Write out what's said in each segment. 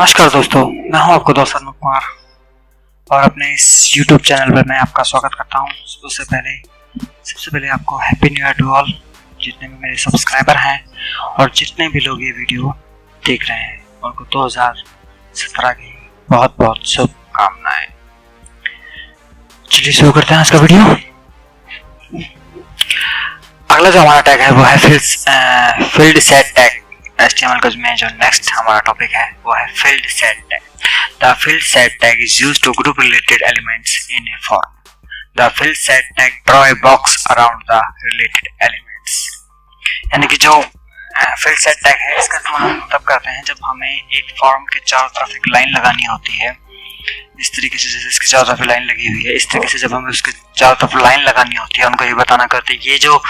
नमस्कार दोस्तों, मैं हूं आपका दोस्त अनूप कुमार और अपने इस YouTube चैनल पर मैं आपका स्वागत करता हूं। सबसे पहले आपको happy new year to all, जितने भी मेरे सब्सक्राइबर हैं और जितने भी लोग ये वीडियो देख रहे हैं उनको 2017 की बहुत बहुत शुभकामनाएं। चलिए शुरू करते हैं आज का वीडियो। अगला जो हमारा टैग है वो है फील्ड सेट टैग। HTML में जो नेक्स्ट हमारा टॉपिक है वो है field set tag. The field set tag is used to group related elements in a form. The field set tag draw a box around the related elements. यानी कि जो field set tag है इसका इस्तेमाल हम तब करते हैं जब हमें एक फॉर्म के चारों तरफ एक लाइन लगानी होती है। इस तरीके से, जैसे इसके चारों तरफ लाइन लगी हुई है, इस तरीके से जब हमें उसके चारों तरफ लाइन लगानी होती है, उनको ये बताना करते हैं ये जो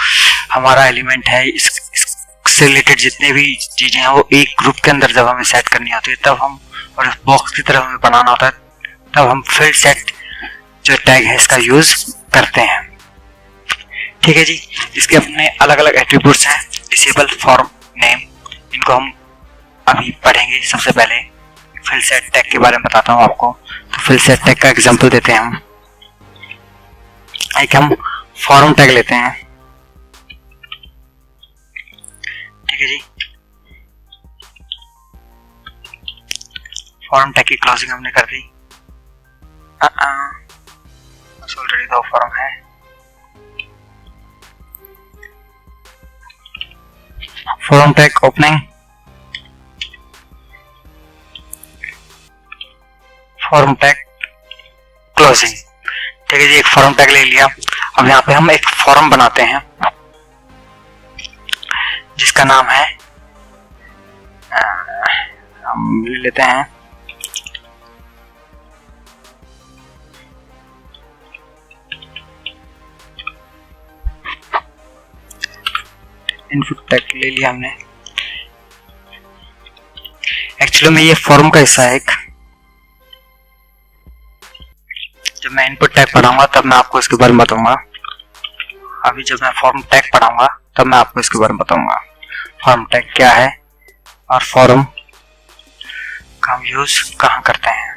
हमारा एलिमेंट है इससे रिलेटेड जितने भी चीजें हैं वो एक ग्रुप के अंदर जब हमें सेट करनी होती है तब हम, और इस बॉक्स की तरह हमें बनाना होता है, तब हम फील्ड सेट जो टैग है इसका यूज करते हैं। ठीक है जी। इसके अपने अलग अलग एट्रीब्यूट्स हैं। डिसेबल, फॉर्म, नेम, इनको हम अभी पढ़ेंगे। सबसे पहले फील्ड सेट टैग के बारे में बताता हूँ आपको। तो फील्ड सेट टैग का एग्जांपल देते हैं हम। एक हम फॉर्म टैग लेते हैं। ठीक है जी। फॉर्म टैग की क्लोजिंग हमने कर दी। ऑलरेडी दो फॉर्म है। Form tag opening, form tag closing. ठीक है जी। एक फॉर्म टैग ले लिया। अब यहाँ पे हम एक फॉर्म बनाते हैं जिसका नाम है, हम ले लेते हैं इनपुट टैग ले लिया हमने। एक्चुअली में ये फॉर्म का हिस्सा है एक। जब मैं इनपुट टैग पढ़ाऊंगा तब मैं आपको इसके बारे में बताऊंगा। अभी जब मैं फॉर्म टैग पढ़ाऊंगा तब मैं आपको इसके बारे में बताऊंगा फॉर्म टैग क्या है और फॉर्म का हम यूज कहाँ करते हैं।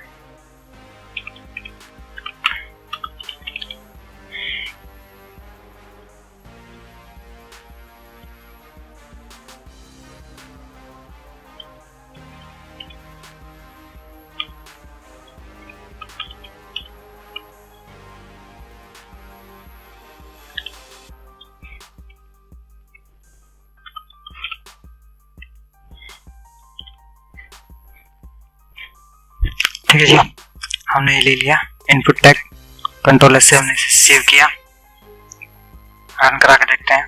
ठीक है जी। हमने ये ले लिया इनपुट टैग। कंट्रोल से हमने सेव किया। रन करा के देखते हैं।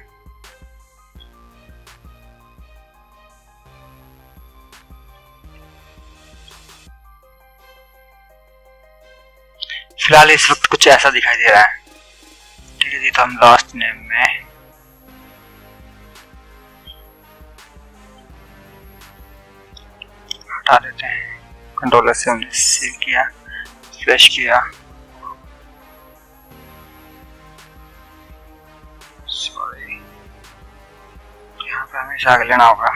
फिलहाल इस वक्त कुछ ऐसा दिखाई दे रहा है। ठीक है जी। तो हम लास्ट नेम में हटा देते हैं। कंट्रोलर से हमने सेव किया, फ्लैश किया। सॉरी, यहाँ पे हमेशा आगे लेना होगा।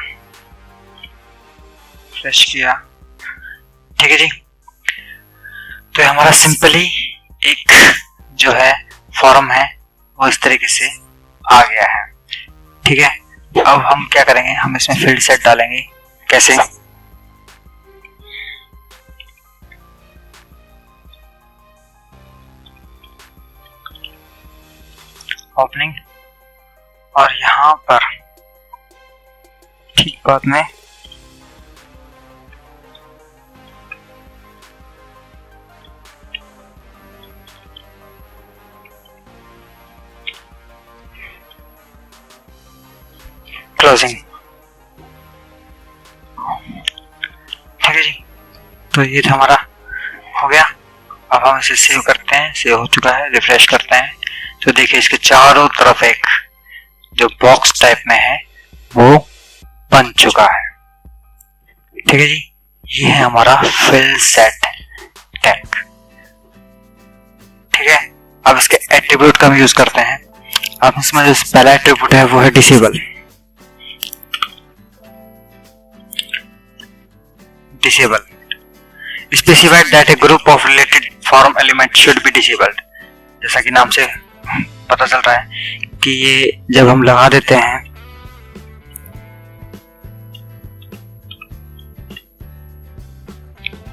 फ्लैश किया। ठीक है जी। तो हमारा सिंपली एक जो है फॉर्म है वो इस तरीके से आ गया है। ठीक है। अब हम क्या करेंगे, हम इसमें फील्ड सेट डालेंगे। कैसे? ओपनिंग, और यहाँ पर ठीक बाद में क्लोजिंग। ठीक है जी। तो ये हमारा हो गया। अब हम इसे सेव करते हैं। सेव हो चुका है। रिफ्रेश करते हैं तो देखिए इसके चारों तरफ एक जो बॉक्स टाइप में है वो बन चुका है। ठीक है जी। ये है हमारा फील्ड सेट टैग। ठीक है। अब इसके एट्रीब्यूट का हम यूज करते हैं। अब इसमें जो पहला एट्रीब्यूट है वो है disable. Disable specified that a group of related form element should be disabled। जैसा कि नाम से पता चल रहा है कि ये जब हम लगा देते हैं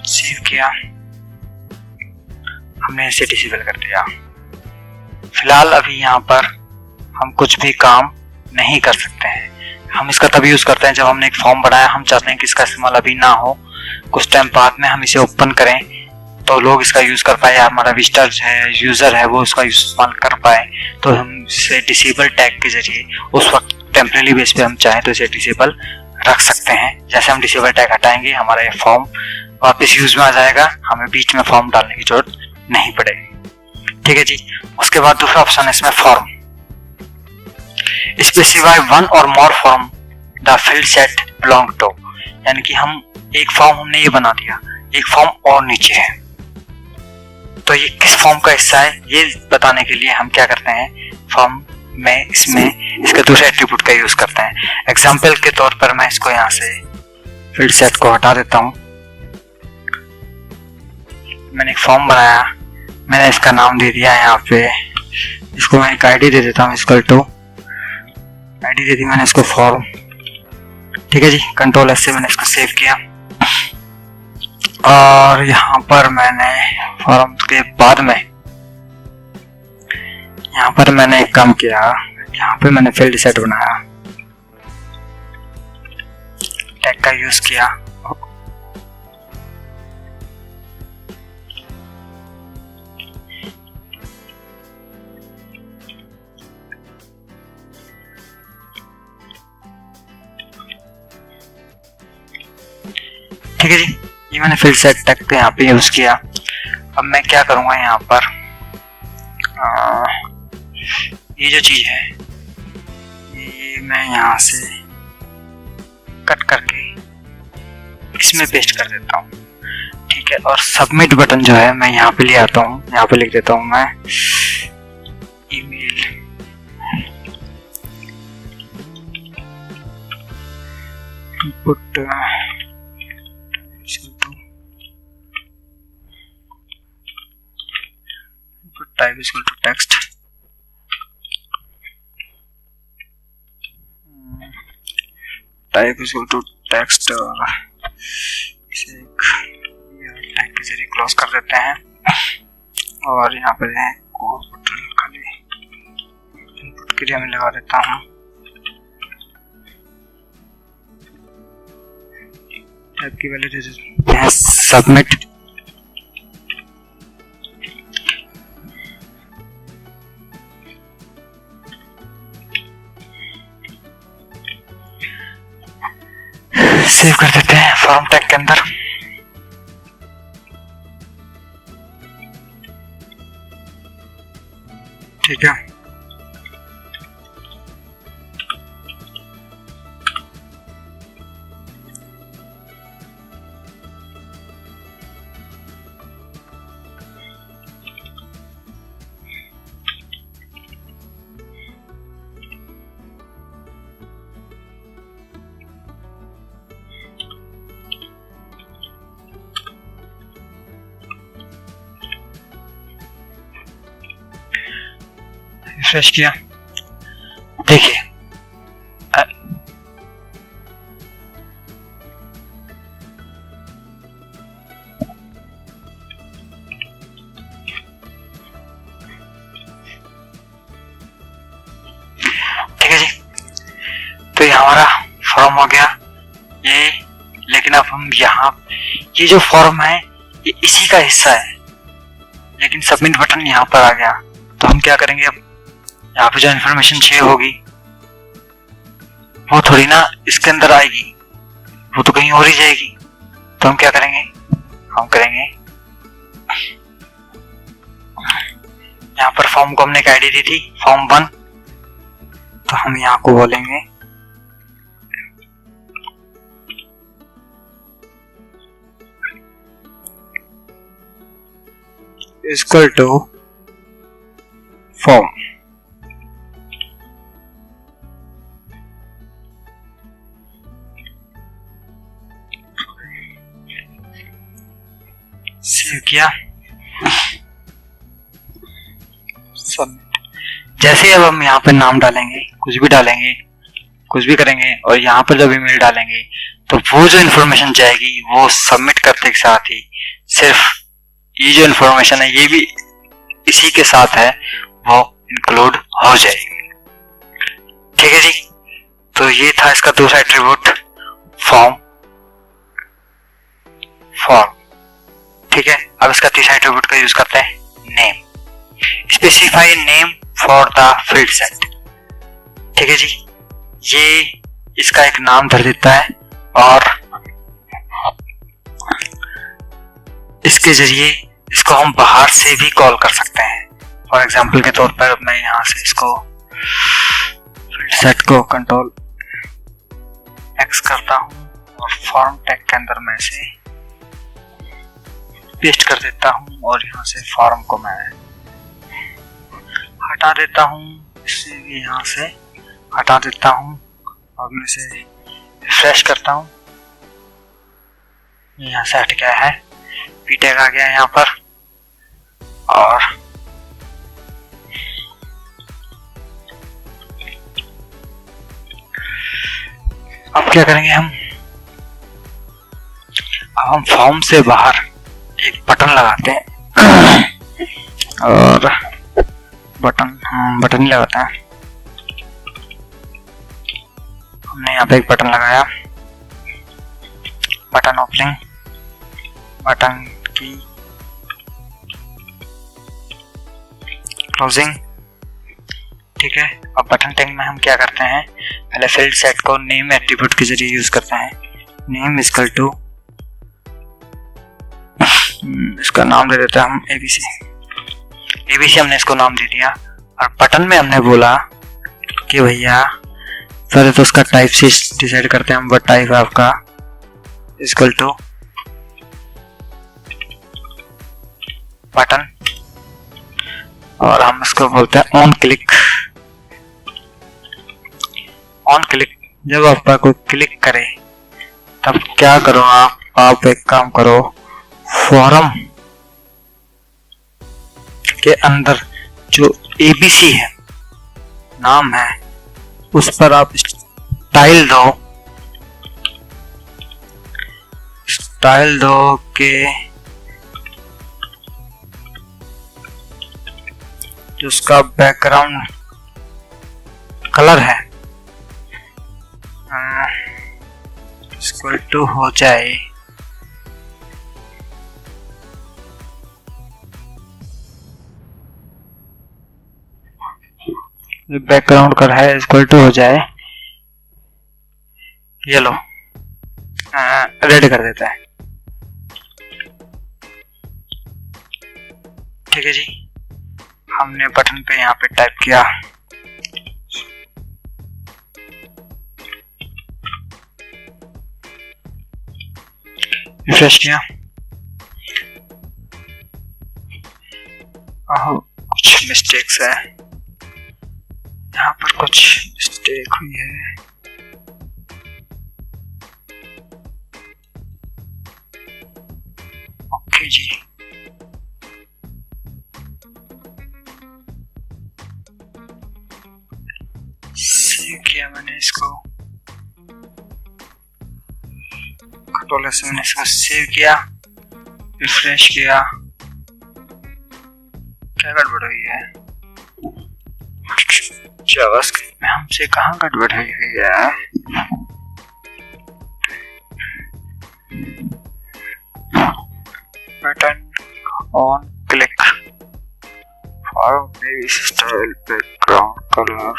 सेव किया, हमने इसे डिसेबल कर दिया। फिलहाल अभी यहाँ पर हम कुछ भी काम नहीं कर सकते हैं। हम इसका तभी यूज करते हैं जब हमने एक फॉर्म बनाया, हम चाहते हैं कि इसका इस्तेमाल अभी ना हो, कुछ टाइम बाद में हम इसे ओपन करें तो लोग इसका यूज कर पाए, या हमारा विजिटर है, यूजर है, वो इसका इस्तेमाल कर पाए। तो हम इसे डिसेबल टैग के जरिए उस वक्त टेम्परेरी बेस पे हम चाहें तो इसे डिसेबल रख सकते हैं। जैसे हम डिसेबल टैग हटाएंगे, हमारा ये फॉर्म वापस यूज में आ जाएगा, हमें बीच में फॉर्म डालने की जरूरत नहीं पड़ेगी। ठीक है जी। उसके बाद दूसरा ऑप्शन है इसमें form. Specify one or more form the field set belong to, यानी कि हम एक फॉर्म हमने ये बना दिया, एक फॉर्म और नीचे है, तो ये किस फॉर्म का हिस्सा है ये बताने के लिए हम क्या करते हैं, फॉर्म में इसमें इसके दूसरे एट्रीब्यूट का यूज करते हैं। एग्जाम्पल के तौर पर मैं इसको यहाँ से फील्ड सेट को हटा देता हूँ। मैंने एक फॉर्म बनाया, मैंने इसका नाम दे दिया यहाँ पे, इसको मैं एक आईडी दे देता हूँ, इक्वल टू आईडी दे दी मैंने इसको फॉर्म। ठीक है जी। कंट्रोल एस से मैंने इसको सेव किया, और यहाँ पर मैंने फॉर्म के बाद में यहाँ पर मैंने एक काम किया, यहाँ पे मैंने फील्ड सेट बनाया, टैग का यूज किया, ठीक है जी। ये मैंने फील्ड सेट टैग पे यहाँ पे यूज किया। अब मैं क्या करूँगा यहाँ पर, ये जो चीज है ये मैं यहाँ से कट करके इसमें पेस्ट कर देता हूँ। ठीक है। और सबमिट बटन जो है मैं यहाँ पे ले आता हूँ, यहाँ पे लिख देता हूँ मैं email input type is equal to text, type is equal to text, और इसे टैग के जरिए क्लोज कर देते हैं। और यहाँ पर खाली इनपुट के लिए मैं लगा देता हूँ टैग की वैल्यू दे देते हैं सबमिट। सेव कर देते हैं फॉर्म टैग के अंदर। ठीक है। रिफ्रेश किया, देखिए ठीक है जी। तो ये हमारा फॉर्म हो गया ये, लेकिन अब हम यहाँ ये जो फॉर्म है ये इसी का हिस्सा है, लेकिन सबमिट बटन यहाँ पर आ गया। तो हम क्या करेंगे, अब यहाँ पे जो इन्फॉर्मेशन शेयर होगी वो थोड़ी ना इसके अंदर आएगी, वो तो कहीं और ही जाएगी। तो हम क्या करेंगे, हम करेंगे यहाँ पर फॉर्म को हमने एक आईडी दी थी फॉर्म 1, तो हम यहाँ को बोलेंगे इक्वल टू फॉर्म। सेव किया, सबमिट। जैसे अब हम यहाँ पे नाम डालेंगे, कुछ भी डालेंगे, कुछ भी करेंगे और यहाँ पर जब ईमेल डालेंगे तो वो जो इन्फॉर्मेशन जाएगी वो सबमिट करते के साथ ही सिर्फ ये जो इन्फॉर्मेशन है ये भी इसी के साथ है वो इंक्लूड हो जाएगी। ठीक है जी, तो ये था इसका दूसरा एट्रीब्यूट फॉर्म। ठीक है, अब इसका तीसरा एट्रीब्यूट का यूज करते हैं name. Specify name for the field set. ठीक है जी, ये इसका एक नाम धर देता है और इसके जरिए इसको हम बाहर से भी कॉल कर सकते हैं। फॉर एग्जांपल के तौर पर मैं यहां से इसको फील्ड सेट को कंट्रोल एक्स करता हूं और फॉर्म टैग के अंदर मैं इसे पेस्ट कर देता हूं और यहां से फॉर्म को मैं हटा देता हूं, इसे भी यहां से हटा देता हूं और मैं इसे रिफ्रेश करता हूं। यहाँ से हट गया है, पी टैग आ गया है यहाँ पर। और अब क्या करेंगे हम फॉर्म से बाहर एक बटन लगाते हैं और बटन ही लगाते हैं। हमने यहाँ पे एक बटन लगाया, बटन ओपनिंग, बटन की क्लोजिंग। ठीक है, अब बटन टैग में हम क्या करते हैं, पहले फील्ड सेट को नेम एट्रीब्यूट के जरिए यूज करते हैं। नेम इक्वल टू, इसका नाम दे देते हैं हम एबीसी हमने इसको नाम दे दिया। और बटन में हमने बोला कि भैया पहले तो उसका टाइप से डिसाइड करते हैं हम, what टाइप है आपका, इक्वल टू बटन और हम इसको बोलते हैं ऑन क्लिक। ऑन क्लिक, जब आपका कोई क्लिक करे तब क्या करो आप एक काम करो, फॉर्म के अंदर जो एबीसी है नाम है उस पर आप स्टाइल दो के जो उसका बैकग्राउंड कलर है इक्वल टू हो जाए बैकग्राउंड कलर है इक्वल टू हो जाए येलो, रेड कर देता है। ठीक है जी, हमने बटन पे यहाँ पे टाइप किया रिफ्रेश किया, कुछ मिस्टेक्स है यहाँ पर, कुछ मिस्टेक हुई है। ओके जी, सेव किया मैंने इसको, कंट्रोल से मैंने इसको सेव किया, रिफ्रेश किया। क्या गड़बड़ हुई है जावास्क्रिप्ट में, हमसे कहाँ गड़बड़ हुई है? बटन ऑन क्लिक और मेरी स्टाइल बैकग्राउंड कलर,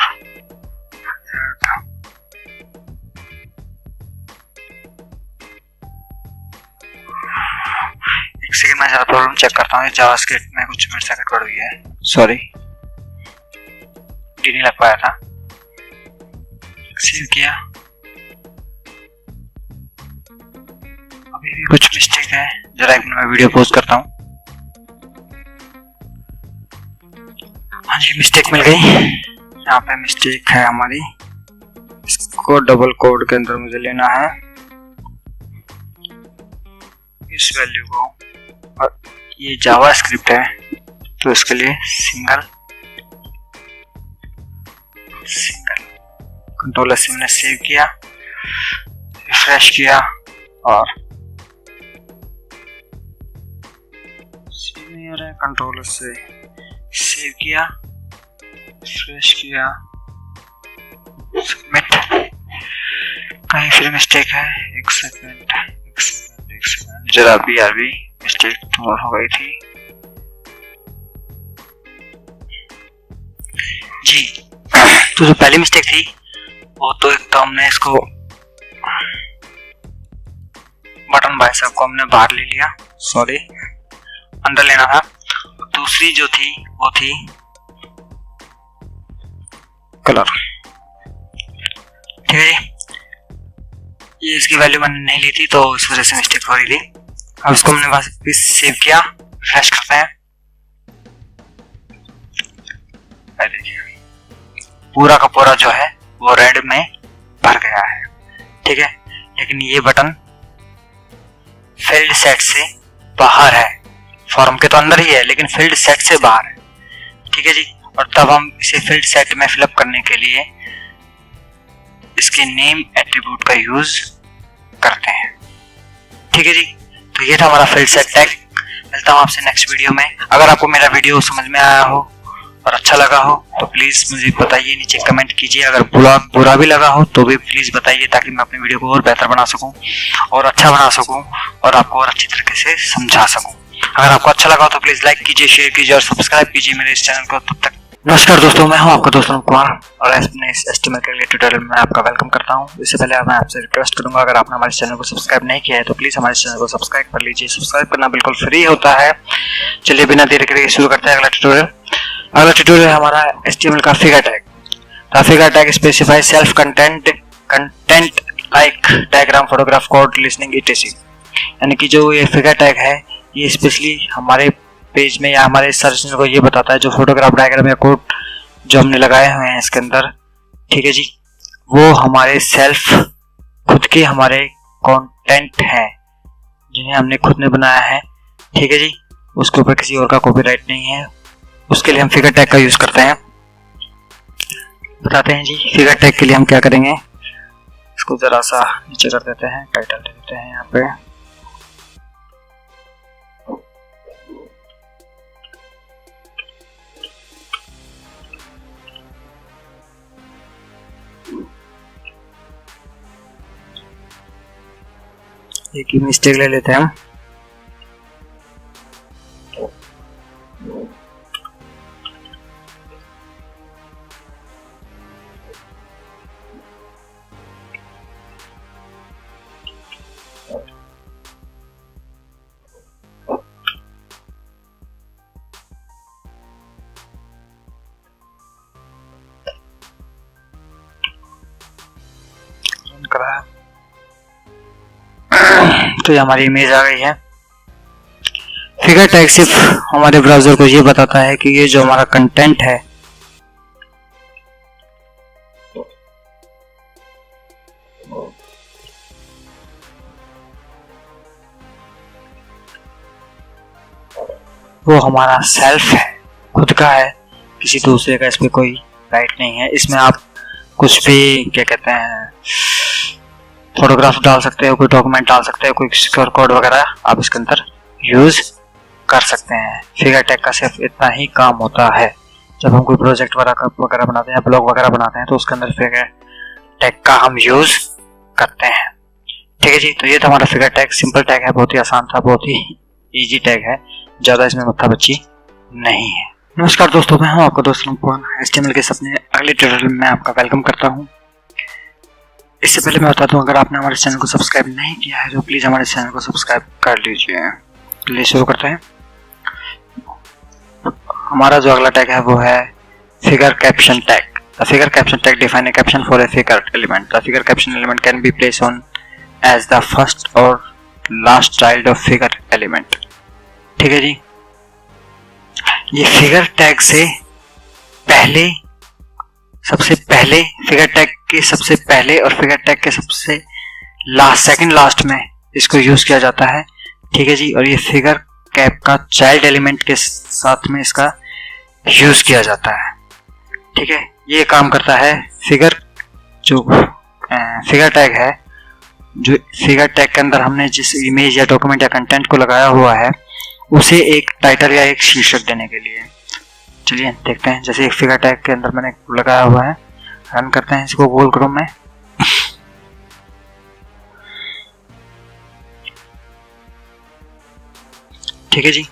एक सेकंड में प्रॉब्लम चेक करता हूँ। जावास्क्रिप्ट में कुछ मेरे से गड़बड़ हुई है, सॉरी, नहीं लग पाया था। सेव किया, अभी भी कुछ मिस्टेक है, जरा एक मिनट में वीडियो पोस्ट करता हूँ। हाँ जी, मिस्टेक मिल गई, यहाँ पे मिस्टेक है हमारी, इसको डबल कोड के अंदर मुझे लेना है, इस वैल्यू को और ये जावा स्क्रिप्ट है, तो इसके लिए सिंगल कंट्रोलर से मैंने सेव किया, रिफ्रेश किया और नहीं हो रहा है, कंट्रोलर से सेव किया, रिफ्रेश किया, सबमिट। कहीं फिर मिस्टेक है, एक सेकंड जरा BRB मिस्टेक और हो गई थी जी। तो जो पहली मिस्टेक थी वो तो एक तो हमने इसको बटन बाइसेप को हमने बाहर ले लिया, सॉरी अंदर लेना था। दूसरी जो थी वो थी कलर, ठीक है जी। ये इसकी वैल्यू मैंने नहीं ली थी तो इस वजह से मिस्टेक हो रही थी। अब इसको हमने वापस सेव किया, रिफ्रेश करते हैं, पूरा का पूरा जो है वो रेड में भर गया है, ठीक है। लेकिन ये बटन फील्ड सेट से बाहर है, फॉर्म के तो अंदर ही है लेकिन फील्ड सेट से बाहर है, ठीक है जी। और तब हम इसे फील्ड सेट में फिलअप करने के लिए इसके नेम एट्रीब्यूट का यूज करते हैं, ठीक है जी। तो ये था हमारा फील्ड सेट टैग। मिलता हूँ आपसे नेक्स्ट वीडियो में। अगर आपको मेरा वीडियो समझ में आया हो और अच्छा लगा हो तो प्लीज मुझे बताइए, नीचे कमेंट कीजिए। अगर बुरा भी लगा हो तो भी प्लीज बताइए, ताकि मैं अपने वीडियो को और बेहतर बना सकूं और अच्छा बना सकूं और आपको और अच्छी तरीके से समझा सकूं। अगर आपको अच्छा लगा हो तो प्लीज लाइक कीजिए, शेयर कीजिए और सब्सक्राइब कीजिए मेरे इस चैनल को। तब तक नमस्कार दोस्तों, मैं हूं आपका दोस्त कुमार और अपने इस HTML के रिलेटेड ट्यूटोरियल में आपका वेलकम करता हूं। इससे पहले मैं आपसे रिक्वेस्ट करूंगा, अगर आपने हमारे चैनल को सब्सक्राइब नहीं किया है तो प्लीज हमारे चैनल को सब्सक्राइब कर लीजिए। सब्सक्राइब करना बिल्कुल फ्री होता है। चलिए बिना देरी के शुरू करते हैं अगला ट्यूटोरियल। अगला ट्यूटोरियल है हमारा HTML का figure tag. The figure tag specify self content like diagram, photograph, code, listening etc। यानी कि जो ये फिगर टैग है ये स्पेशली हमारे पेज में या हमारे सर्च इंजन को ये बताता है जो फोटोग्राफ, डायग्राम या कोड जो हमने लगाए हुए हैं इसके अंदर, ठीक है जी, वो हमारे सेल्फ खुद के हमारे कंटेंट हैं जिन्हें हमने खुद ने बनाया है, ठीक है जी। उसके ऊपर किसी और का कॉपीराइट नहीं है। उसके लिए हम फिगर टैग का यूज करते हैं। बताते हैं जी फिगर टैग के लिए हम क्या करेंगे। इसको जरा सा नीचे कर देते हैं, टाइटल दे देते हैं यहाँ पे। एक ही मिस्टेक ले लेते हैं हम। करा तो ये हमारी इमेज आ गई है। फिगर टैग सिर्फ हमारे ब्राउज़र को ये बताता है कि ये जो हमारा कंटेंट है वो हमारा सेल्फ है, खुद का है, किसी दूसरे का इस पे कोई राइट नहीं है। इसमें आप कुछ भी क्या कहते हैं फोटोग्राफ डाल सकते हो, कोई डॉक्यूमेंट डाल सकते हो, कोई QR कोड वगैरह आप इसके अंदर यूज कर सकते हैं। फिगर टैग का सिर्फ इतना ही काम होता है। जब हम कोई प्रोजेक्ट वगैरह बनाते हैं, ब्लॉग वगैरह बनाते हैं तो उसके अंदर फिगर टैग का हम यूज करते हैं, ठीक है जी। तो ये तो हमारा फिगर टैग सिंपल टैग है, बहुत ही आसान था, बहुत ही इजी टैग है, ज्यादा इसमें मत्था बच्ची नहीं है। नमस्कार दोस्तों, मैं हूं आपका दोस्त कुमार। HTML के सपने अगले ट्यूटोरियल में आपका वेलकम करता हूं। इससे पहले मैं बता दूं, अगर आपने हमारे चैनल को सब्सक्राइब नहीं किया है तो प्लीज हमारे चैनल को सब्सक्राइब कर लीजिए। चलिए शुरू करते हैं। हमारा जो अगला टैग है वो है figure caption tag. The figure caption tag define a caption for a figure element. The figure caption element can be placed on as the first or last child of figure element, ठीक है जी। ये figure tag से पहले, सबसे पहले, figure tag के सबसे पहले और फिगर टैग के सबसे लास्ट, सेकंड लास्ट में इसको यूज किया जाता है, ठीक है जी। और ये फिगर टैग का चाइल्ड एलिमेंट के साथ में इसका यूज किया जाता है। ठीक है, ये काम करता है फिगर, जो फिगर टैग है, जो फिगर टैग के अंदर हमने जिस इमेज या डॉक्यूमेंट या कंटेंट को लगाया हुआ है उसे एक टाइटल या एक शीर्षक देने के लिए। चलिए देखते हैं, जैसे एक फिगर टैग के अंदर मैंने लगाया हुआ है, रन करते हैं इसको गूगल क्रोम में। ठीक है जी,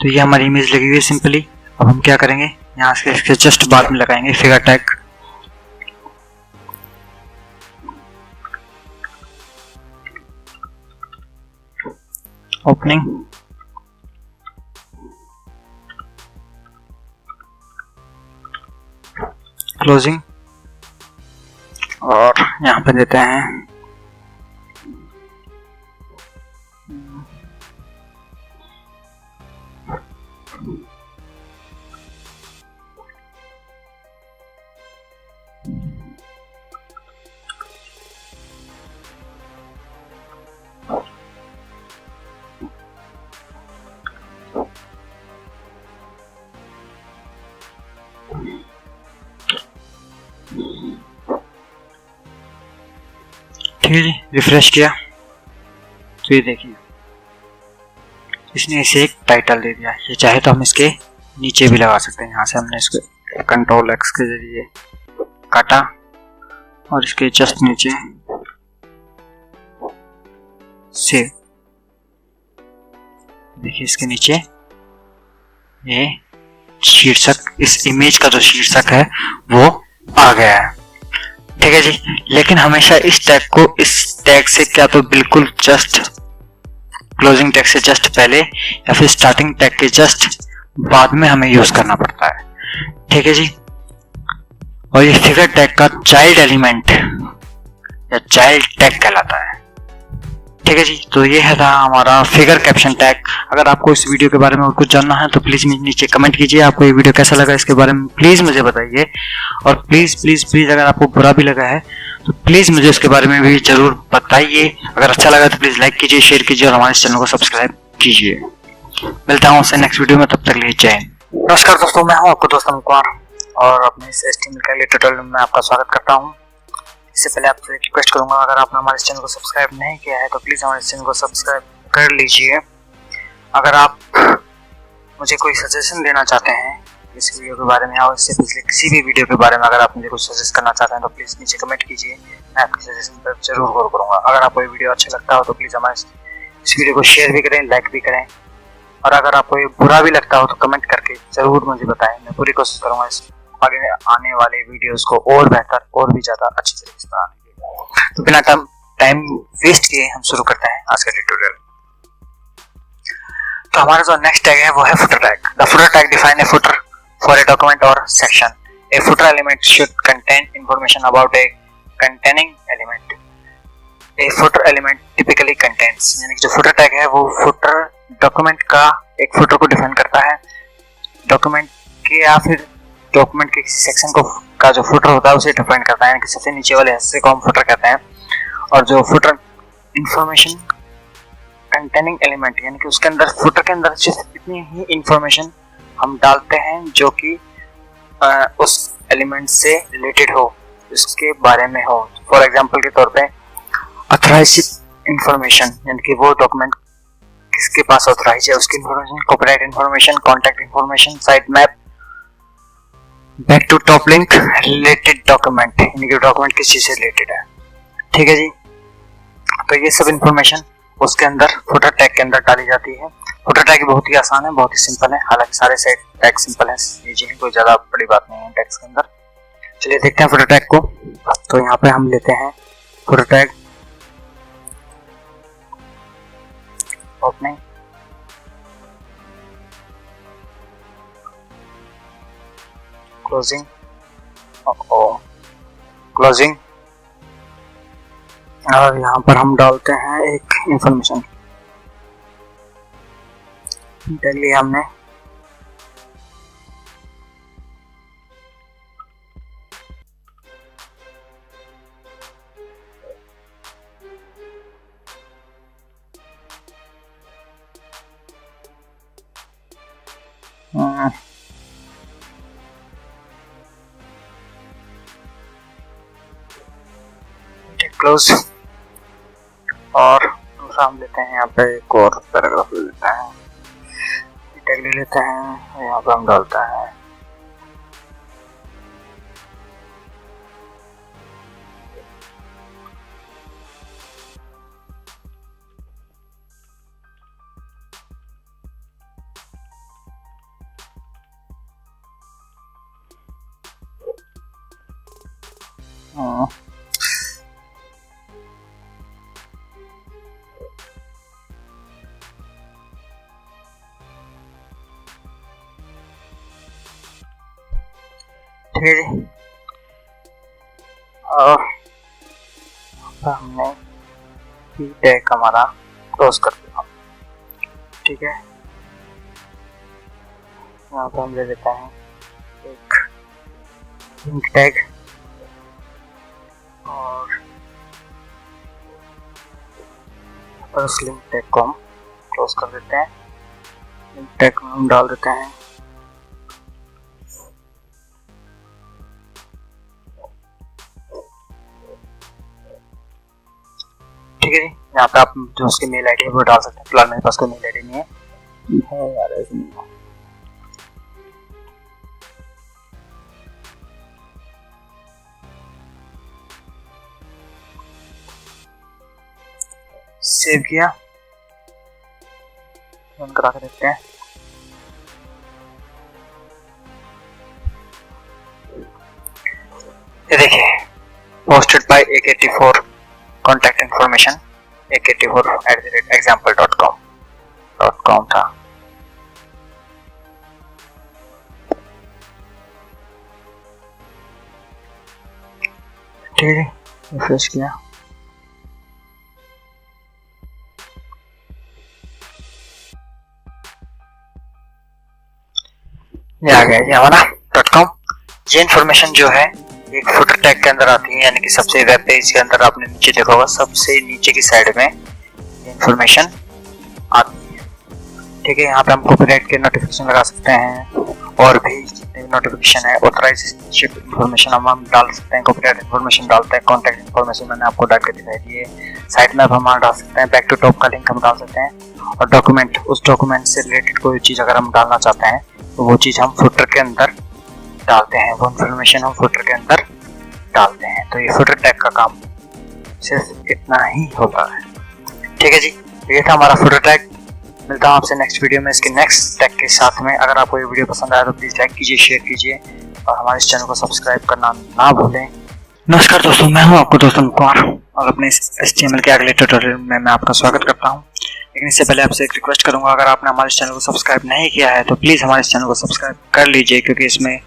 तो ये हमारी इमेज लगी हुई है सिंपली। अब हम क्या करेंगे, यहाँ से इसके जस्ट बाद में लगाएंगे फिगर टैग। ओपनिंग, क्लोजिंग, और यहाँ पे देते हैं ठीक है जी, रिफ्रेश किया तो ये देखिए इसने इसे एक टाइटल दे दिया। ये चाहे तो हम इसके नीचे भी लगा सकते हैं। यहाँ से हमने इसको कंट्रोल एक्स के जरिए काटा और इसके जस्ट नीचे सेव, देखिए इसके नीचे ये शीर्षक, इस इमेज का जो शीर्षक है वो आ गया है। ठीक है जी, लेकिन हमेशा इस टैग को इस टैग से क्या तो बिल्कुल जस्ट क्लोजिंग टैग से जस्ट पहले या फिर स्टार्टिंग टैग के जस्ट बाद में हमें यूज करना पड़ता है। ठीक है जी, और ये फिगर टैग का चाइल्ड एलिमेंट या चाइल्ड टैग कहलाता है। ठीक है जी, तो ये है था हमारा फिगर कैप्शन टैग। अगर आपको इस वीडियो के बारे में और कुछ जानना है तो प्लीज नीचे कमेंट कीजिए, आपको ये वीडियो कैसा लगा इसके बारे में प्लीज मुझे बताइए। और प्लीज प्लीज प्लीज अगर आपको बुरा भी लगा है तो प्लीज मुझे उसके बारे में भी जरूर बताइए। अगर अच्छा लगा तो प्लीज लाइक कीजिए, शेयर कीजिए और हमारे चैनल को सब्सक्राइब कीजिए। मिलता हूँ उससे नेक्स्ट वीडियो में, तब तक लिए जय हिंद। नमस्कार दोस्तों, मैं हूँ आपका दोस्त अमित कुमार और अपने इस HTML के लिए ट्यूटोरियल में आपका स्वागत करता हूँ। इससे पहले आपसे रिक्वेस्ट करूंगा, अगर आपने हमारे चैनल को सब्सक्राइब नहीं किया है तो प्लीज़ हमारे चैनल को सब्सक्राइब कर लीजिए। अगर आप मुझे कोई सजेशन देना चाहते हैं इस वीडियो के बारे में या इससे पिछले किसी भी वीडियो के बारे में, अगर आप मुझे कुछ सजेस्ट करना चाहते हैं तो प्लीज़ नीचे कमेंट कीजिए, मैं आपकी सजेशन पर जरूर गौर करूँगा। अगर आपको ये वीडियो अच्छा लगता हो तो प्लीज़ हमारे इस वीडियो को शेयर भी करें, लाइक भी करें, और अगर आपको ये बुरा भी लगता हो तो कमेंट करके ज़रूर मुझे बताएं। मैं पूरी कोशिश करूँगा इस आगे आने वाले वीडियोस को और बेहतर और भी ज़्यादा अच्छी तरीके से बनाने के। तो बिना टाइम वेस्ट किए हम शुरू करते हैं आज का ट्यूटोरियल। तो हमारा जो नेक्स्ट टैग है वो है footer tag. The footer tag define a footer for a document or section. A footer element should contain information about a containing element. A footer element typically contains, यानी कि जो footer tag है वो footer document का एक footer को define करता है। डॉक्यूमेंट के या फिर डॉक्यूमेंट के किसी सेक्शन को का जो फुटर होता है उसे डिफाइन करता है, यानी कि सबसे नीचे वाले हिस्से को हम फुटर कहते हैं। और जो फुटर इंफॉर्मेशन कंटेनिंग एलिमेंट, यानी कि उसके अंदर फुटर के अंदर सिर्फ इतनी ही इंफॉर्मेशन हम डालते हैं जो कि उस एलिमेंट से रिलेटेड हो, उसके बारे में हो। फॉर एग्जांपल के तौर पे ऑथराइज्ड इंफॉर्मेशन, यानी कि वो डॉक्यूमेंट किसके पास ऑथराइज है उसकी information, copyright information, contact information, site map, back to top link, related document, यानी कि डॉक्यूमेंट किस चीज से रिलेटेड है। ठीक है जी, तो ये सब इंफॉर्मेशन उसके अंदर फुटर टैग के अंदर डाली जाती है। फुटर टैग बहुत ही आसान है, बहुत ही सिंपल है, हालांकि सारे सेट टैग सिंपल है, इजी है, कोई ज्यादा बड़ी बात नहीं है टैग्स के अंदर। चलिए देखते हैं फुटर टैग को। तो यहाँ पे हम लेते हैं footer tag, opening, closing, closing, और यहाँ पर हम डालते हैं एक इंफॉर्मेशन डाल लिया हमने। क्लोज। और दूसरा हम लेते हैं यहाँ पे एक और पैराग्राफ ले लेते हैं, टैग ले लेते हैं, यहाँ पे हम डालता है ठीक है जी। और हमने टैग हमारा क्लोज कर दिया। ठीक है, यहाँ पे हम ले लेते हैं एक लिंक टैग और उस लिंक टैग को हम क्लोज कर देते हैं। लिंक टैग में हम डाल देते हैं ठीक है जी। यहाँ पे आप जो उसकी मेल आईडी है वो डाल सकते हैं। फिलहाल मेरे पास कोई मेल आईडी नहीं है यार, ऐसे नहीं है। सेव किया, रन करा के देखते हैं। ये देखिए, posted bye AK84 contact information AK84@example.com था। ठीक है, रिफ्रेश किया, ये आ गया जी हमारा .com। ये इन्फॉर्मेशन जो है एक फुटर टैग के अंदर आती है, यानी कि सबसे वेब पेज के अंदर आपने नीचे देखा होगा, सबसे नीचे की साइड में इन्फॉर्मेशन आती है। ठीक है, यहाँ पे हम कॉपीराइट के नोटिफिकेशन लगा सकते हैं और भी जितने नोटिफिकेशन है, ऑथराइजेशन इन्फॉर्मेशन हम डाल सकते हैं, कॉपीराइट इन्फॉर्मेशन डालते हैं, कॉन्टैक्ट इन्फॉर्मेशन मैंने आपको डाल के दिखाई दी है, साइट मैप हम डाल सकते हैं, बैक टू टॉप का लिंक हम डाल सकते हैं, और डॉक्यूमेंट, उस डॉक्यूमेंट से रिलेटेड कोई चीज़ अगर हम डालना चाहते हैं तो वो चीज़ हम फुटर के अंदर डालते हैं, वो इन्फॉर्मेशन हम फुटर के अंदर डालते हैं। तो ये फुटर टैग का काम सिर्फ इतना ही होता है। ठीक है जी, ये था हमारा फुटर टैग। मिलता हूँ आपसे नेक्स्ट वीडियो में इसके नेक्स्ट टैग के साथ में। अगर आपको ये वीडियो पसंद आया तो प्लीज़ लाइक कीजिए, शेयर कीजिए और हमारे इस चैनल को सब्सक्राइब करना ना भूलें। नमस्कार दोस्तों, मैं हूँ आपको दोस्त कुमार और अपने इस HTML के अगले ट्यूटोरियल में मैं आपका स्वागत करता हूँ। लेकिन इससे पहले आपसे एक रिक्वेस्ट करूँगा, अगर आपने हमारे चैनल को सब्सक्राइब नहीं किया है तो प्लीज़ हमारे चैनल को सब्सक्राइब कर लीजिए, क्योंकि इसमें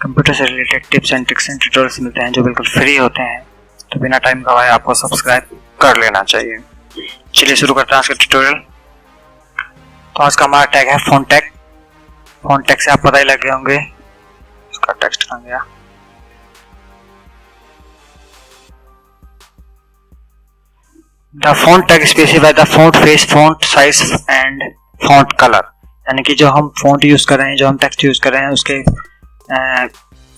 कंप्यूटर से related tips and tricks and tutorials मिलते हैं जो बिल्कुल फ्री होते हैं। तो बिना टाइम गवाए आपको सब्सक्राइब कर लेना चाहिए। चलिए शुरू करते हैं आज का ट्यूटोरियल। तो आज का हमारा टैग है फ़ॉन्ट टैग। फ़ॉन्ट टैग से आप पता ही लग गए होंगे इसका टेक्स्ट कहाँ गया। The font tag specify the font face, font size and font colour, यानी कि जो हम फ़ॉन्ट यूज़ कर रहे हैं, जो हम टेक्स्ट यूज़ कर रहे हैं उसके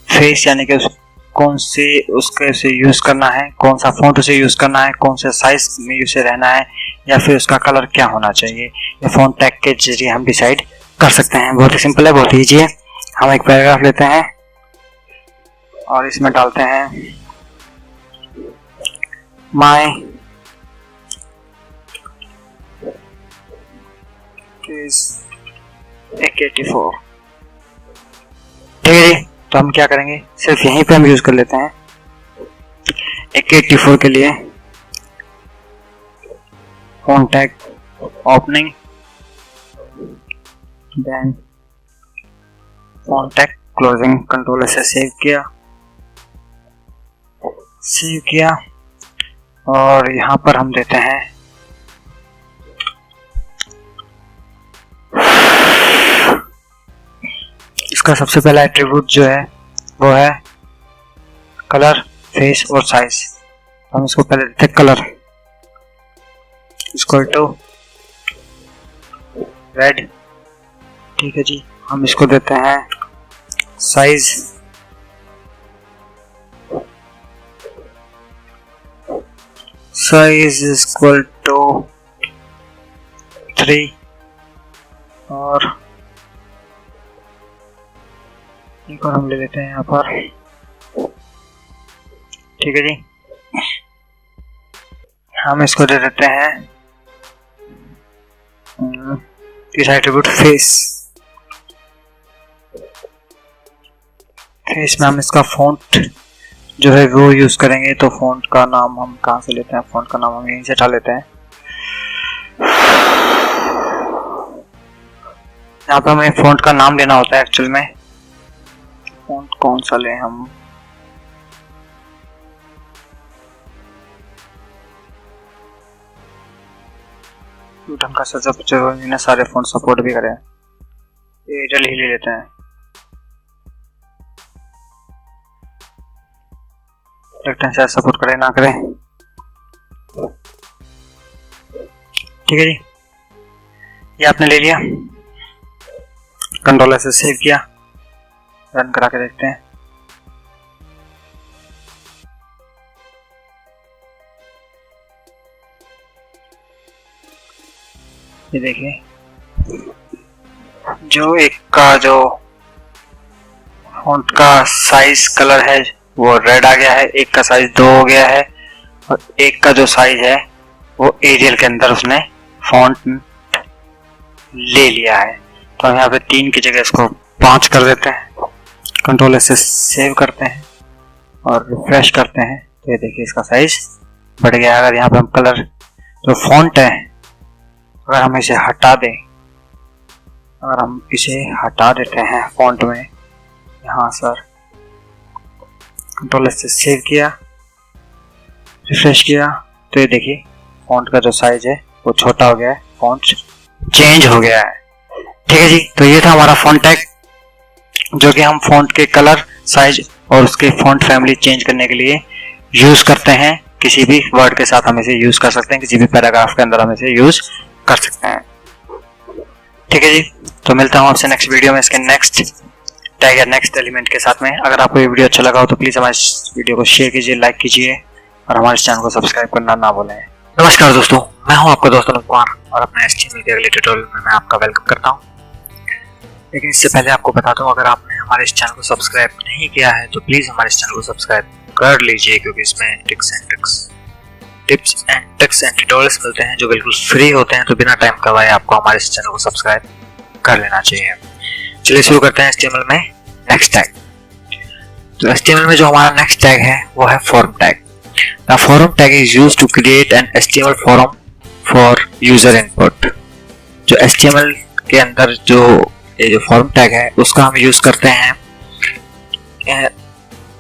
फेस, यानी कि कौन से उसके से यूज़ करना है, कौन सा फ़ॉन्ट उसे यूज़ करना है, कौन से साइज में उसे रहना है, या फिर उसका कलर क्या होना चाहिए, ये फ़ॉन्ट टैग के जरिए हम डिसाइड कर सकते हैं। बहुत ही सिंपल है, बहुत ही ईजी है। हम एक पैराग्राफ लेते हैं और इसमें डालते हैं माय AK84। ठीक है जी, तो हम क्या करेंगे, सिर्फ यहीं पे हम यूज कर लेते हैं AK84 के लिए font tag opening, then font tag closing. Control से सेव किया और यहाँ पर हम देते हैं इसका सबसे पहला एट्रीब्यूट जो है वो है कलर, फेस और साइज। हम इसको पहले देते हैं कलर इक्वल टू रेड। ठीक है जी, हम इसको देते हैं साइज इज इक्वल टू 3 और एक और हम ले लेते हैं यहाँ पर। ठीक है जी, हम इसको दे देते हैं तीसरा एट्रीब्यूट फेस में हम इसका फॉन्ट जो है वो यूज करेंगे। तो फॉन्ट का नाम हम कहाँ से लेते हैं? फॉन्ट का नाम हम यहीं से डाल लेते हैं। यहाँ पे हमें फॉन्ट का नाम लेना होता है एक्चुअल में। फॉन्ट कौन सा लें हम? ढंग का सजा सारे फॉन्ट सपोर्ट भी करें, एयरटेल ही ले लेते हैं। देखते हैं शायद सपोर्ट करे ना करे। ठीक है जी, ये आपने ले लिया, कंट्रोल से सेव किया, रन करा के देखते हैं। ये देखिए, जो एक का जो फॉन्ट का साइज कलर है वो रेड आ गया है, एक का साइज 2 हो गया है और एक का जो साइज है वो एरियल के अंदर उसने फॉन्ट ले लिया है। तो हम यहाँ पे 3 की जगह इसको 5 कर देते हैं, कंट्रोल से सेव करते हैं और रिफ्रेश करते हैं। तो ये देखिए इसका साइज बढ़ गया। अगर यहाँ पे हम कलर जो फॉन्ट है अगर हम इसे हटा दें, अगर हम इसे हटा देते हैं फॉन्ट में, यहाँ सर कंट्रोल से सेव किया, रिफ्रेश किया, तो ये देखिए फॉन्ट का जो साइज है वो छोटा हो गया है, फॉन्ट चेंज हो गया है। ठीक है जी, तो ये था हमारा फॉन्ट टैग जो कि हम फॉन्ट के कलर, साइज और उसके फॉन्ट फैमिली चेंज करने के लिए यूज करते हैं। किसी भी वर्ड के साथ हम इसे यूज कर सकते हैं, किसी भी पैराग्राफ के अंदर हम इसे यूज कर सकते हैं। ठीक है जी, तो मिलता हूँ आपसे नेक्स्ट वीडियो में इसके नेक्स्ट टैग या नेक्स्ट एलिमेंट के साथ में। अगर आपको ये वीडियो अच्छा लगा हो तो प्लीज हमारे वीडियो को शेयर कीजिए, लाइक कीजिए और हमारे चैनल को सब्सक्राइब करना ना भूलें। नमस्कार दोस्तों, मैं हूं आपका दोस्त अनुप कुमार और अपने HTML के अगले ट्यूटोरियल में मैं आपका वेलकम करता हूं। लेकिन इससे पहले आपको बता दूं, अगर आपने हमारे इस चैनल को सब्सक्राइब नहीं किया है तो प्लीज हमारे इस चैनल को सब्सक्राइब कर लीजिए, क्योंकि इसमें tips and tricks and tutorials मिलते हैं जो बिल्कुल फ्री होते हैं। तो बिना टाइम गवाए आपको हमारे इस चैनल को सब्सक्राइब कर लेना चाहिए। चलिए शुरू करते हैं HTML में नेक्स्ट टैग। तो HTML में जो हमारा नेक्स्ट टैग है वो है form tag. The form tag is used to create an HTML form for user input. जो HTML के अंदर जो फॉर्म टैग है उसका हम यूज करते हैं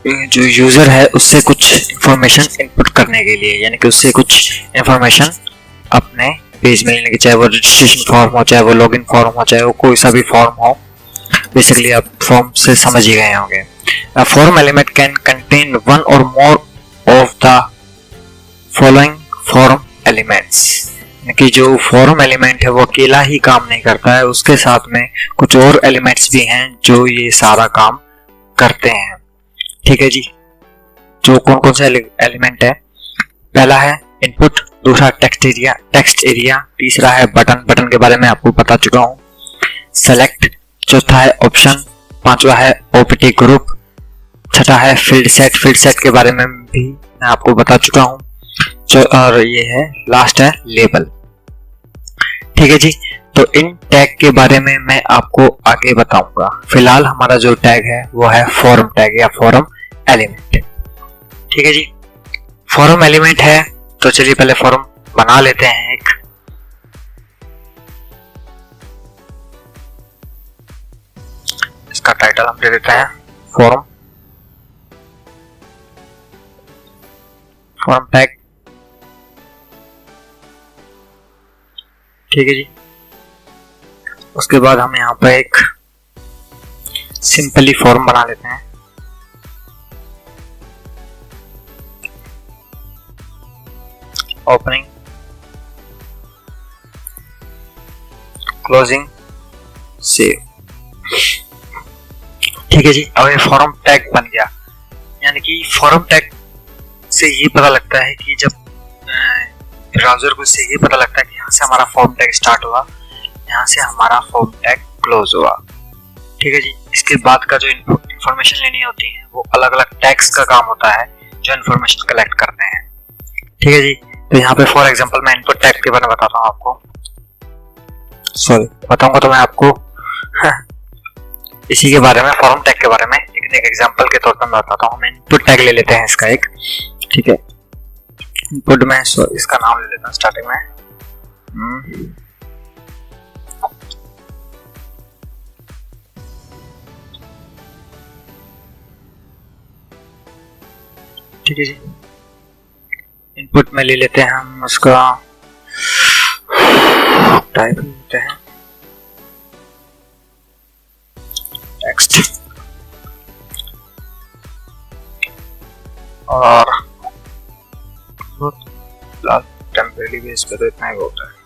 जो यूजर है उससे कुछ इंफॉर्मेशन इनपुट करने के लिए, यानी कि उससे कुछ इंफॉर्मेशन अपने पेज में लेने की, चाहे वो रजिस्ट्रेशन फॉर्म हो, चाहे वो लॉगिन फॉर्म हो, चाहे वो कोई सा भी फॉर्म हो। बेसिकली आप फॉर्म से समझ ही गए होंगे। A form element can contain one or more of the following form elements। कि जो फॉर्म एलिमेंट है वो अकेला ही काम नहीं करता है, उसके साथ में कुछ और एलिमेंट्स भी हैं जो ये सारा काम करते हैं। ठीक है जी, जो कौन कौन से एलिमेंट है? पहला है इनपुट, दूसरा टेक्स्ट एरिया, तीसरा है बटन के बारे में आपको बता चुका हूँ, सेलेक्ट, चौथा है ऑप्शन, पांचवा है ओपीटी ग्रुप, छठा है फील्ड सेट के बारे में भी मैं आपको बता चुका हूँ, और ये है लास्ट है लेबल। ठीक है जी, तो इन टैग के बारे में मैं आपको आगे बताऊंगा। फिलहाल हमारा जो टैग है वो है फॉर्म टैग या फॉर्म एलिमेंट। ठीक है जी, फॉर्म एलिमेंट है तो चलिए पहले फॉर्म बना लेते हैं एक। इसका टाइटल हम दे देते हैं फॉर्म टैग। ठीक है जी, उसके बाद हम यहाँ पर एक सिंपली फॉर्म बना लेते हैं। Opening, closing, save. ठीक है जी। अब ये फॉर्म टैग बन गया, यानी कि फॉर्म टैग से ये पता लगता है कि जब ब्राउजर को इससे ये पता लगता है कि यहाँ से हमारा फॉर्म टैग स्टार्ट हुआ, यहाँ से हमारा फॉर्म टैग क्लोज हुआ। ठीक है जी। इसके बाद का जो इंफॉर्मेशन लेनी होती है वो अलग अलग टैग्स का काम होता है जो इंफॉर्मेशन कलेक्ट करते हैं। ठीक है जी। तो यहाँ पे फॉर एग्जांपल मैं इनपुट टैग के बारे में बताता हूँ आपको, बताऊंगा तो मैं आपको इसी के बारे में, फॉर्म टैग के बारे में एक एग्जांपल के तौर पर मैं बताता हूँ। मैं इनपुट टैग ले लेते हैं इसका एक, ठीक है। इनपुट में इसका नाम ले लेता हूँ स्टार्टिंग में, ठीक है जी। इनपुट में ले लेते हैं हम उसका टाइप लेते हैं टेक्स्ट, और टेम्परेरी बेस पे तो इतना ही होता है।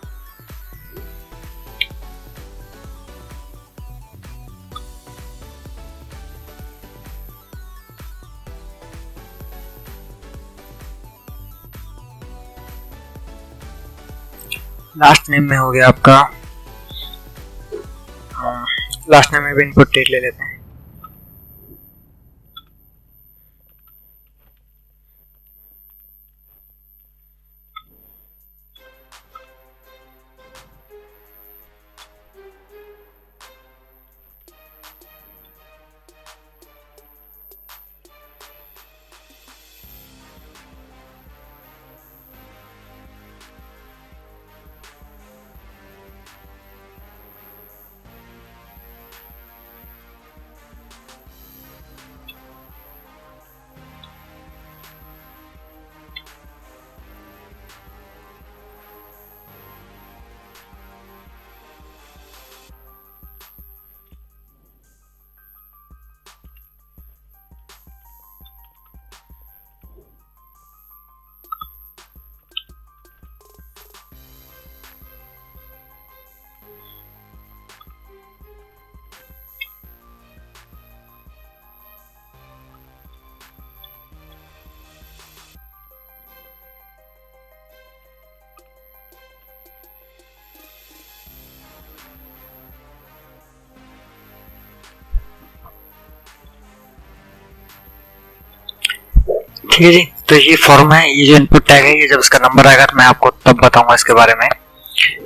लास्ट नेम में हो गया आपका, लास्ट नेम में भी इनपुट डेट ले लेते हैं। ठीक है जी। तो ये फॉर्म है, ये जो इनपुट टैग है, ये जब इसका नंबर आएगा तो मैं आपको तब बताऊंगा इसके बारे में।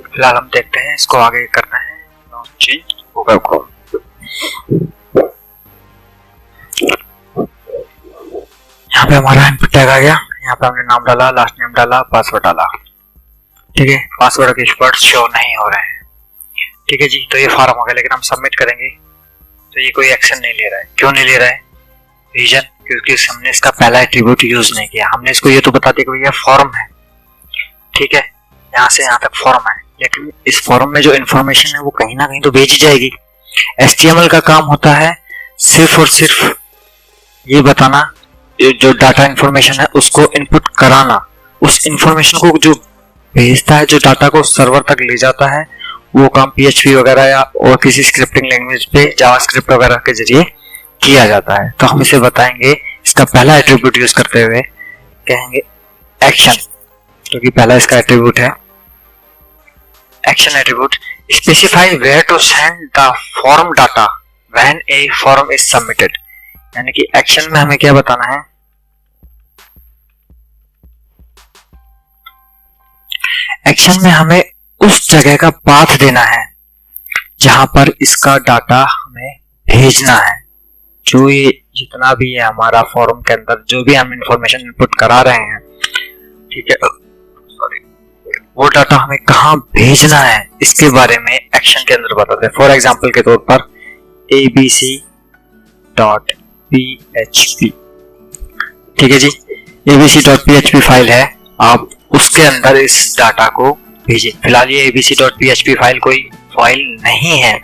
फिलहाल हम देखते हैं इसको आगे करना है। यहाँ पे हमारा इनपुट टैग आ गया, यहाँ पे हमने नाम डाला, लास्ट नेम डाला, पासवर्ड डाला। ठीक है, पासवर्ड के वर्ड्स शो नहीं हो रहे हैं। ठीक है जी। तो ये फॉर्म हो गया, लेकिन हम सबमिट करेंगे तो ये कोई एक्शन नहीं ले रहा है। क्यों नहीं ले रहा है? रीजन, क्योंकि हमने इसका पहला एट्रीब्यूट यूज नहीं किया। हमने इसको ये तो बता दिया कि भैया फॉर्म है, ठीक है, यहाँ से यहाँ तक फॉर्म है, लेकिन इस फॉर्म में जो इन्फॉर्मेशन है वो कहीं ना कहीं तो भेजी जाएगी। HTML का काम होता है सिर्फ और सिर्फ ये बताना, जो डाटा इन्फॉर्मेशन है उसको इनपुट कराना, उस इन्फॉर्मेशन को जो भेजता है, जो डाटा को सर्वर तक ले जाता है, वो काम PHP वगैरह या और किसी स्क्रिप्टिंग लैंग्वेज पे जावास्क्रिप्ट वगैरह के जरिए किया जाता है। तो हम इसे बताएंगे, इसका पहला एट्रीब्यूट यूज करते हुए कहेंगे एक्शन, क्योंकि पहला इसका एट्रीब्यूट है। Action attribute specify where to send the form data when a form is submitted, यानी कि एक्शन में हमें क्या बताना है, एक्शन में हमें उस जगह का पाथ देना है जहां पर इसका डाटा हमें भेजना है। जो ये जितना भी है हमारा फॉर्म के अंदर जो भी हम इंफॉर्मेशन इनपुट करा रहे हैं, ठीक है, सॉरी, वो डाटा हमें कहाँ भेजना है इसके बारे में एक्शन के अंदर बताते हैं। फॉर एग्जांपल के तौर पर abc.php, ठीक है जी, abc.php फाइल है, आप उसके अंदर इस डाटा को भेजिए। फिलहाल ये abc.php फाइल कोई फाइल नहीं है,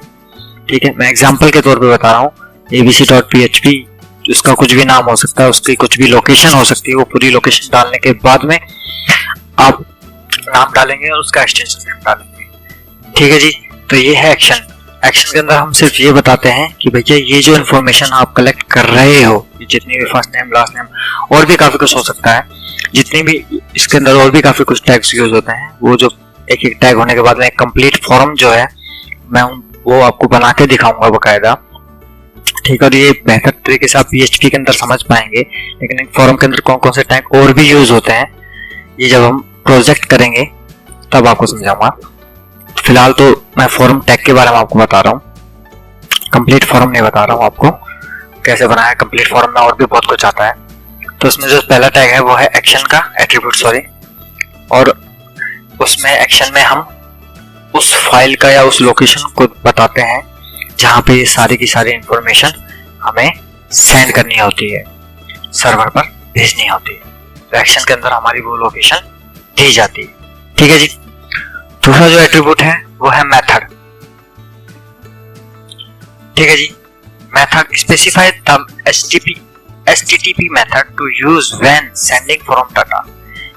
ठीक है, मैं एग्जांपल के तौर पे बता रहा हूँ। abc.php उसका कुछ भी नाम हो सकता है, उसकी कुछ भी लोकेशन हो सकती है, वो पूरी लोकेशन डालने के बाद में आप नाम डालेंगे और उसका एक्सटेंशन नेम डालेंगे। ठीक है जी। तो ये है एक्शन। एक्शन के अंदर हम सिर्फ ये बताते हैं कि भैया ये जो इन्फॉर्मेशन आप कलेक्ट कर रहे हो, जितनी भी फर्स्ट नेम लास्ट नेम और भी काफी कुछ हो सकता है, जितनी भी इसके अंदर और भी काफी कुछ टैग्स यूज होते हैं, वो जो एक एक टैग होने के बाद में एक कंप्लीट फॉर्म जो है मैं वो आपको बना के दिखाऊंगा बकायदा, ठीक है। और ये बेहतर तरीके से आप PHP के अंदर समझ पाएंगे, लेकिन एक फॉर्म के अंदर कौन कौन से टैग और भी यूज होते हैं ये जब हम प्रोजेक्ट करेंगे तब आपको समझाऊंगा। फिलहाल तो मैं फॉर्म टैग के बारे में आपको बता रहा हूँ, कंप्लीट फॉर्म नहीं बता रहा हूँ आपको कैसे बनाया। कंप्लीट फॉर्म में और भी बहुत कुछ आता है। तो उसमें जो पहला टैग है वो है एक्शन का एट्रीब्यूट, सॉरी, और उसमें एक्शन में हम उस फाइल का या उस लोकेशन को बताते हैं जहाँ पे ये सारी की सारी इंफॉर्मेशन हमें सेंड करनी होती है, सर्वर पर भेजनी होती है। तो एक्शन के अंदर हमारी वो लोकेशन दी जाती है, ठीक है जी। दूसरा जो एट्रीब्यूट है वो है मेथड, ठीक है जी। Method specify the HTTP method to use when sending from data,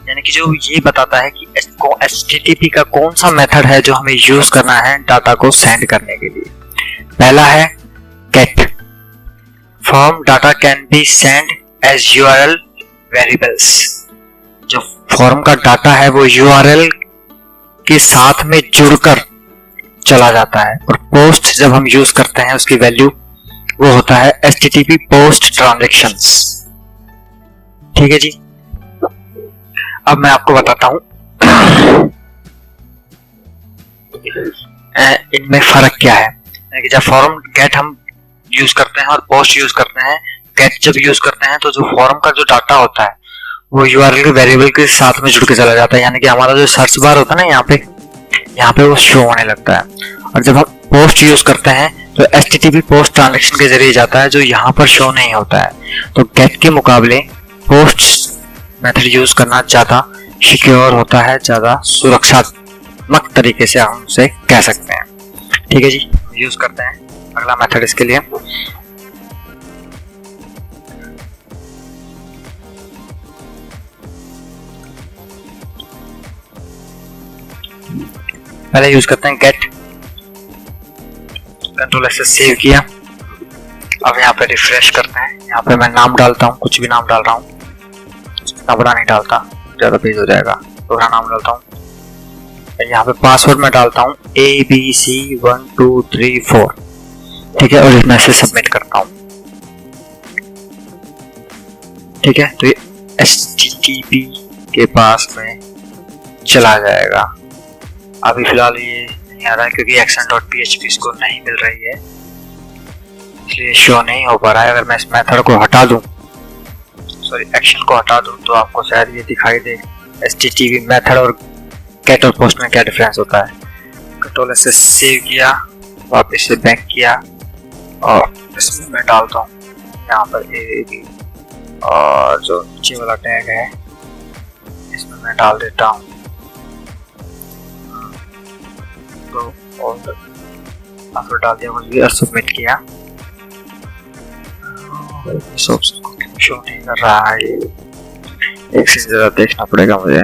यानी कि जो ये बताता है कि HTTP का कौन सा मेथड है जो हमें यूज करना है डाटा को सेंड करने के लिए। पहला है get, form data can be send as URL variables. जो फॉर्म का डाटा है वो URL के साथ में जुड़कर चला जाता है। और पोस्ट जब हम यूज करते हैं उसकी वैल्यू वो होता है HTTP पोस्ट ट्रांजैक्शंस, ठीक है जी। अब मैं आपको बताता हूं इनमें फर्क क्या है। कि जब फॉर्म गेट हम यूज करते हैं और पोस्ट यूज करते हैं, गेट जब यूज करते हैं तो जो फॉर्म का जो डाटा होता है वो URL के वेरिएबल के साथ में जुड़ के चला जाता है, यानी कि हमारा जो सर्च बार होता है ना यहाँ पे वो शो होने लगता है। और जब हम पोस्ट यूज करते हैं तो HTTP पोस्ट ट्रांजैक्शन के जरिए जाता है जो यहाँ पर शो नहीं होता है। तो गेट के मुकाबले पोस्ट मेथड यूज करना ज्यादा सिक्योर होता है, ज्यादा सुरक्षात्मक तरीके से हम उसे कह सकते हैं, ठीक है जी। यूज करते हैं अगला मेथड इसके लिए। पहले यूज करते हैं गेट, कंट्रोल S से सेव किया। अब यहाँ पे रिफ्रेश करते हैं। यहाँ पे मैं नाम डालता हूँ, कुछ भी नाम डाल रहा हूँ, इतना बड़ा नहीं डालता, ज्यादा पेज हो जाएगा। दूसरा नाम डालता हूँ। यहाँ पे पासवर्ड में डालता हूँ ABC1234, ठीक है। और इसमें से सबमिट करता हूँ, ठीक है। तो ये HTTP के पास में चला जाएगा। अभी फिलहाल ये नहीं आ रहा है क्योंकि action.php इसको नहीं मिल रही है, इसलिए शो नहीं हो पा रहा है। अगर मैं इस मेथड को हटा दूं, सॉरी एक्शन को हटा दूं, तो आपको शायद ये दिखाई दे HTTP मेथड और गेट और पोस्ट में क्या डिफरेंस होता है। कंट्रोल से सेव किया, वापस से बैक किया और इसमें मैं डालता हूँ यहाँ पर AAB, और जो नीचे वाला टैग है इसमें मैं डाल देता हूँ। तो पासवर्ड डाल दिया कुछ भी और सबमिट किया। शो नहीं कर रहा है, एक से ज़्यादा देखना पड़ेगा मुझे।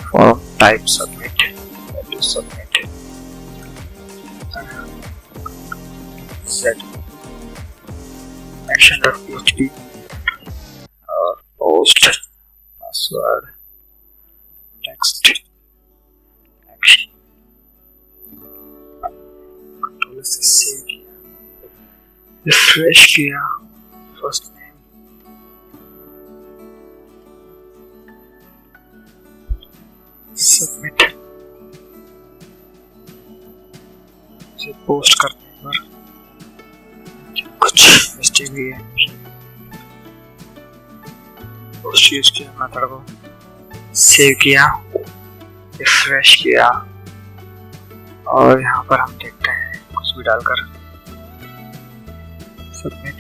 Form type submit, value submit, set action.php और post password text action. Control से सेव किया, रिफ्रेश किया, फर्स्ट नेम, सबमिट, इसे पोस्ट करने पर कुछ मिस्टेक भी है। पोस्ट यूज किया, मेथड को सेव किया, रिफ्रेश किया और यहाँ पर हम देखते हैं कुछ भी डालकर सबमिट।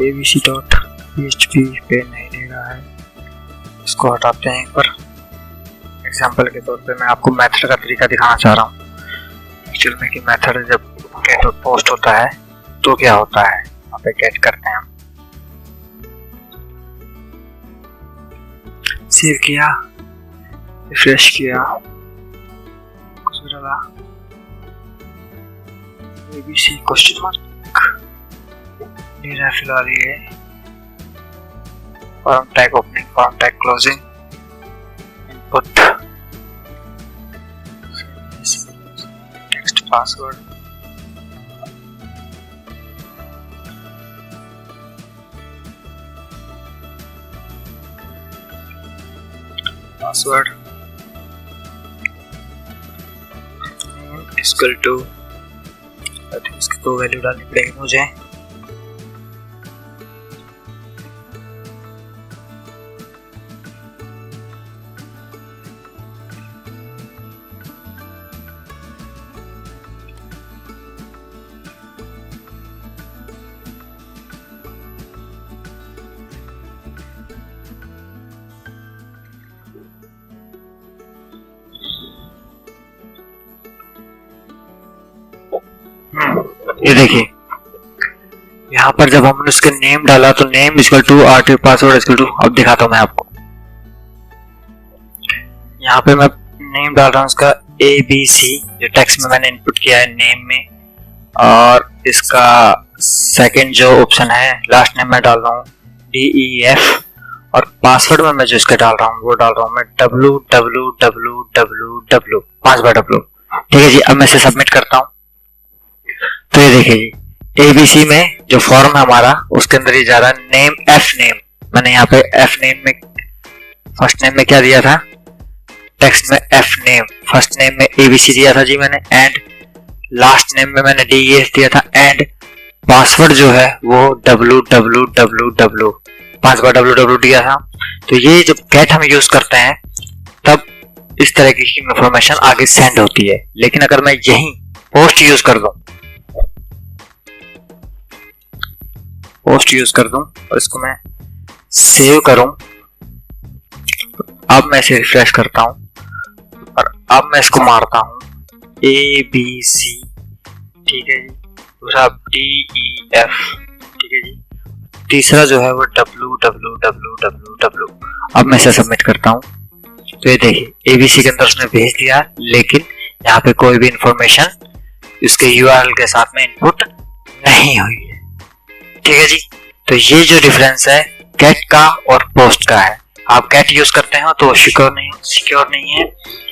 abc.php पे नहीं दे रहा है, इसको हटाते हैं एक बार। एग्जाम्पल के तौर पे मैं आपको मेथड का तरीका दिखाना चाह रहा हूँ एक्चुअल में कि मेथड जब गेट और पोस्ट होता है तो क्या होता है। यहाँ पे गेट करते हैं, सेव किया, रिफ्रेश किया, कुछ भी डाला, ABC क्वेश्चन मार्क दे रहा है फिलहाल ये। Form tag opening, form tag closing, input, text, password, password equal to, I think इसकी 2 वैल्यू डालनी पड़ेगी मुझे। ये देखिए यहाँ पर जब हमने उसके नेम डाला तो name equal to RT, password equal to, अब दिखाता हूँ मैं आपको। यहाँ पे मैं नेम डाल रहा हूँ उसका ABC, जो टेक्स्ट में मैंने इनपुट किया है नेम में, और इसका सेकंड जो ऑप्शन है लास्ट नेम में डाल रहा हूँ DEF, और पासवर्ड में मैं जो इसका डाल रहा हूँ वो डाल रहा हूँ मैं www, 5 बार W। ठीक है जी, अब मैं इसे सबमिट करता हूँ। तो ये देखिए जी, ABC में जो फॉर्म है हमारा उसके अंदर ही जा रहा है नेम, F नेम। मैंने यहाँ पे F नेम में, फर्स्ट नेम में क्या दिया था, टेक्स्ट में F नेम, फर्स्ट नेम में ABC दिया था जी मैंने, एंड लास्ट नेम में मैंने DEF दिया था, एंड पासवर्ड जो है वो www, 5 बार www दिया था। तो ये जब गेट हम यूज करते हैं तब इस तरह की इंफॉर्मेशन आगे सेंड होती है। लेकिन अगर मैं यही पोस्ट यूज कर दूं, पोस्ट यूज कर दूं और इसको मैं सेव करूं, अब मैं इसे रिफ्रेश करता हूं और अब मैं इसको मारता हूं ABC, ठीक है जी, दूसरा DEF, ठीक है जी, तीसरा जो है वो www। अब मैं इसे सबमिट करता हूं। तो ये देखिए ABC के अंदर उसने भेज दिया, लेकिन यहाँ पे कोई भी इंफॉर्मेशन इसके URL के साथ में इनपुट नहीं हुई है। ठीक है जी, तो ये जो डिफरेंस है गेट का और पोस्ट का है। आप गेट यूज करते हैं तो सिक्योर नहीं है,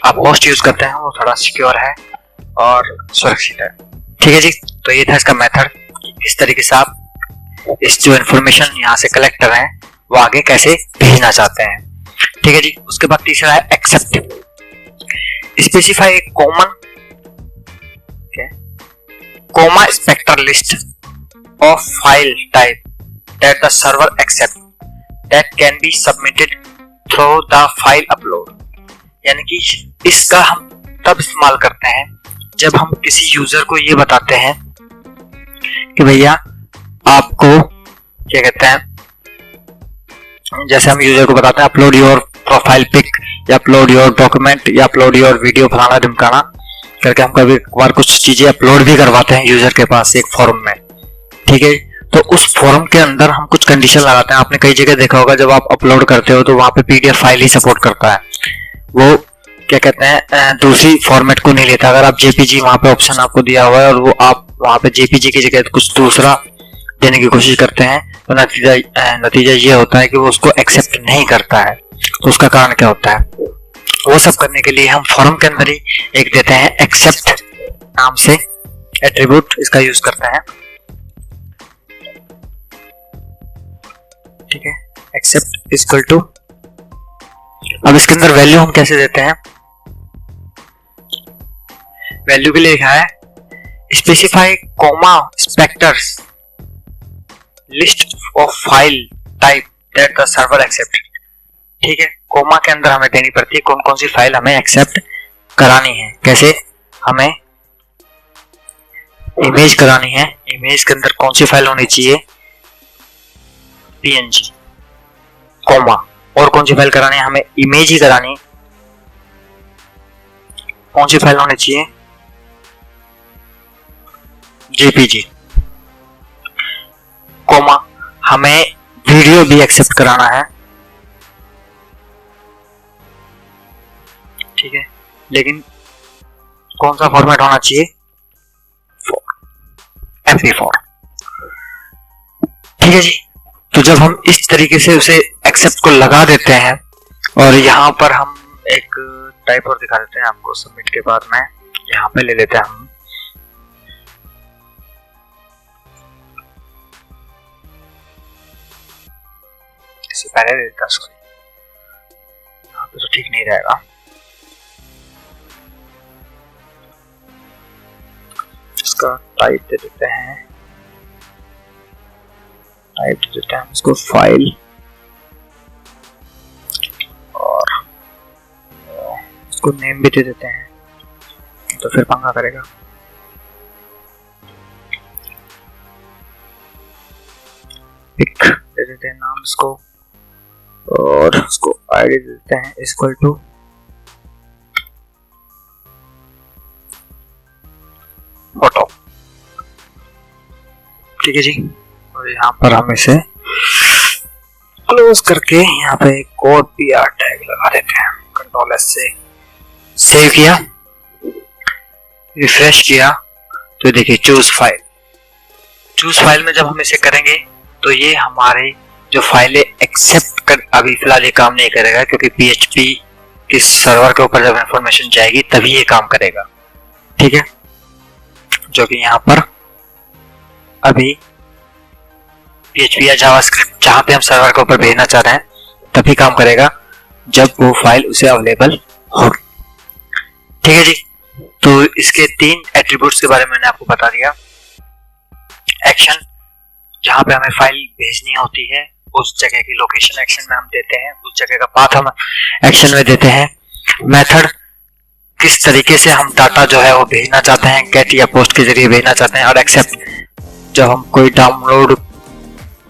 आप पोस्ट यूज करते हैं वो थोड़ा सिक्योर है और सुरक्षित है। ठीक है जी, तो ये था इसका मेथड, इस तरीके से आप इस जो इन्फॉर्मेशन यहाँ से कलेक्ट कर रहे हैं वो आगे कैसे भेजना चाहते हैं। ठीक है जी, उसके बाद तीसरा है accept. Specify a comma specter list of file type that the server accepts that can be submitted through the file upload। यानी कि इसका हम तब इस्तेमाल करते हैं जब हम किसी यूजर को ये बताते हैं कि भैया आपको क्या कहते हैं, जैसे हम यूजर को बताते हैं अपलोड योर प्रोफाइल पिक या अपलोड योर डॉक्यूमेंट या अपलोड योर वीडियो फलाना ढिमकाना करके हम कभी कभार कुछ चीजें अपलोड भी करवाते हैं यूजर के पास एक फॉर्म में। ठीक है, तो उस फॉर्म के अंदर हम कुछ कंडीशन लगाते हैं। आपने कई जगह देखा होगा जब आप अपलोड करते हो तो वहां पे PDF फाइल ही सपोर्ट करता है, वो क्या कहते हैं दूसरी फॉर्मेट को नहीं लेता। अगर आप JPG वहां पे ऑप्शन आपको दिया हुआ है और वो आप वहां पे JPG की जगह कुछ दूसरा देने की कोशिश करते हैं तो नतीजा ये होता है कि वो उसको एक्सेप्ट नहीं करता है। तो उसका कारण क्या होता है, वो सब करने के लिए हम फॉर्म के अंदर ही एक देते हैं एक्सेप्ट नाम से एट्रीब्यूट, इसका यूज करते हैं। ठीक है, एक्सेप्ट इक्वल टू, अब इसके अंदर वैल्यू हम कैसे देते हैं, वैल्यू के लिए लिखा है specify comma specters list of file type that the server accept. ठीक है, कोमा के अंदर हमें देनी पड़ती है कौन कौन सी फाइल हमें एक्सेप्ट करानी है। कैसे, हमें इमेज करानी है, इमेज के अंदर कौन सी फाइल होनी चाहिए, PNG, कोमा, और कौन सी फाइल करानी है, हमें इमेज ही करानी, कौन सी फाइल होनी चाहिए, JPG, कोमा, हमें वीडियो भी एक्सेप्ट कराना है। ठीक है, लेकिन कौन सा फॉर्मेट होना चाहिए, MP4। ठीक है जी। तो जब हम इस तरीके से उसे एक्सेप्ट को लगा देते हैं और यहाँ पर हम एक टाइप और दिखा देते हैं आपको सबमिट के बाद में, यहाँ पे ले लेते हैं हम इससे पहले ले लेता, सॉरी यहाँ पे तो ठीक नहीं रहेगा। इसका टाइप दे देते हैं, टाइप दे देते हैं इसको फाइल, और इसको नेम भी दे देते हैं, तो फिर पंगा करेगा। पिक दे देते हैं नाम इसको, और इसको आईडी दे देते हैं इक्वल टू फोटो। ठीक है जी। और यहाँ पर हम इसे क्लोज करके यहाँ पे एक और PR टैग लगा देते हैं। कंट्रोल S से सेव किया, रिफ्रेश किया, तो देखिए चूज फाइल। चूज फाइल में जब हम इसे करेंगे तो ये हमारे जो फाइलें एक्सेप्ट कर, अभी फिलहाल ये काम नहीं करेगा क्योंकि PHP के सर्वर के ऊपर जब इंफॉर्मेशन जाएगी तभी ये काम करेगा। ठीक है, जो कि यहाँ पर अभी PHP या जावास्क्रिप्ट जहाँ पे हम सर्वर के ऊपर भेजना चाह रहे हैं तभी काम करेगा जब वो फाइल उसे अवेलेबल होगी। ठीक है जी। तो इसके 3 एट्रीब्यूट्स के बारे में मैंने आपको बता दिया। एक्शन, जहाँ पे हमें फाइल भेजनी होती है उस जगह की लोकेशन एक्शन में हम देते हैं, उस जगह का पाथ हम एक्शन में देते हैं। मेथड, किस तरीके से हम डाटा जो है वो भेजना चाहते हैं, गेट या पोस्ट के जरिए भेजना चाहते हैं। और एक्सेप्ट, जब हम कोई डाउनलोड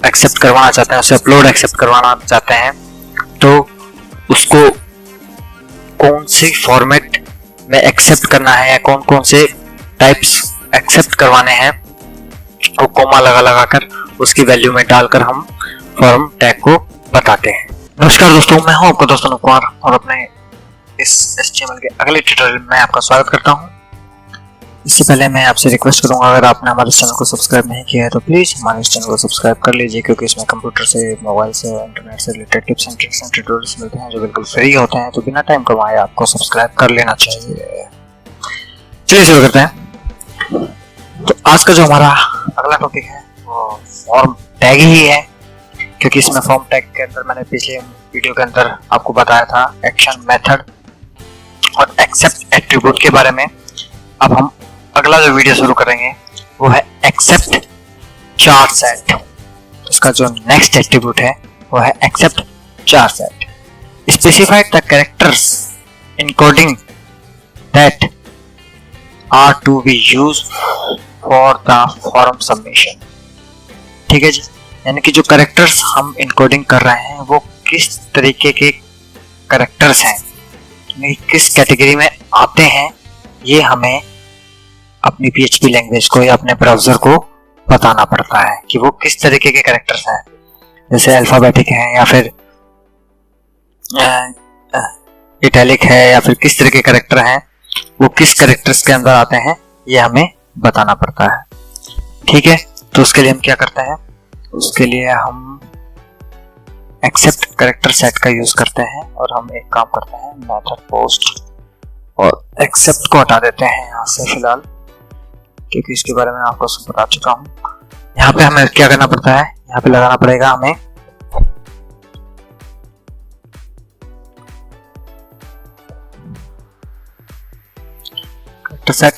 एक्सेप्ट करवाना चाहते हैं, उसे अपलोड एक्सेप्ट करवाना चाहते हैं, तो उसको कौन से फॉर्मेट में एक्सेप्ट करना है या कौन कौन से टाइप्स एक्सेप्ट करवाने हैं, वो कोमा लगा कर उसकी वैल्यू में डालकर हम फॉर्म टैग को बताते हैं। नमस्कार दोस्तों, मैं हूं आपका दोस्त अनुप कुमार और अपने इस HTML के अगले ट्यूटोरियल में आपका स्वागत करता हूं। इससे पहले मैं आपसे रिक्वेस्ट करूंगा, अगर आपने हमारे चैनल को सब्सक्राइब नहीं किया है तो प्लीज़ हमारे इस चैनल को सब्सक्राइब कर लीजिए, क्योंकि इसमें कंप्यूटर से, मोबाइल से, इंटरनेट से related tips and tricks and tutorials मिलते हैं जो बिल्कुल फ्री होते हैं। तो बिना टाइम गंवाए आपको सब्सक्राइब कर लेना चाहिए। चलिए शुरू करते हैं। तो आज का जो हमारा अगला टॉपिक है वो फॉर्म टैग ही है, क्योंकि इसमें फॉर्म टैग के अंदर मैंने पिछले वीडियो के अंदर आपको बताया था एक्शन, मेथड और एक्सेप्ट एट्रीब्यूट के बारे में। अब हम अगला जो वीडियो शुरू करेंगे वो है एक्सेप्ट चार सेट। उसका जो नेक्स्ट एट्रीब्यूट है वो है accept charset. Specified the characters encoding that are to be used for the form submission. ठीक है जी, यानी कि जो कैरेक्टर्स हम इनकोडिंग कर रहे हैं वो किस तरीके के कैरेक्टर्स हैं, किस कैटेगरी में आते हैं, ये हमें अपनी PHP लैंग्वेज को या अपने ब्राउजर को बताना पड़ता है कि वो किस तरीके के कैरेक्टर्स हैं। जैसे अल्फाबेटिक है या फिर इटैलिक है या फिर किस तरह के कैरेक्टर हैं, वो किस कैरेक्टर्स के अंदर आते हैं, ये हमें बताना पड़ता है। ठीक है, तो उसके लिए हम क्या करते हैं, उसके लिए हम एक्सेप्ट कैरेक्टर सेट का यूज करते हैं और हम एक काम करते हैं, मेथड पोस्ट और एक्सेप्ट को हटा देते हैं यहाँ से फिलहाल, क्योंकि इसके बारे में आपको सब बता चुका हूँ। यहाँ पे हमें क्या करना पड़ता है, यहाँ पे लगाना पड़ेगा हमें कैरेक्टर सेट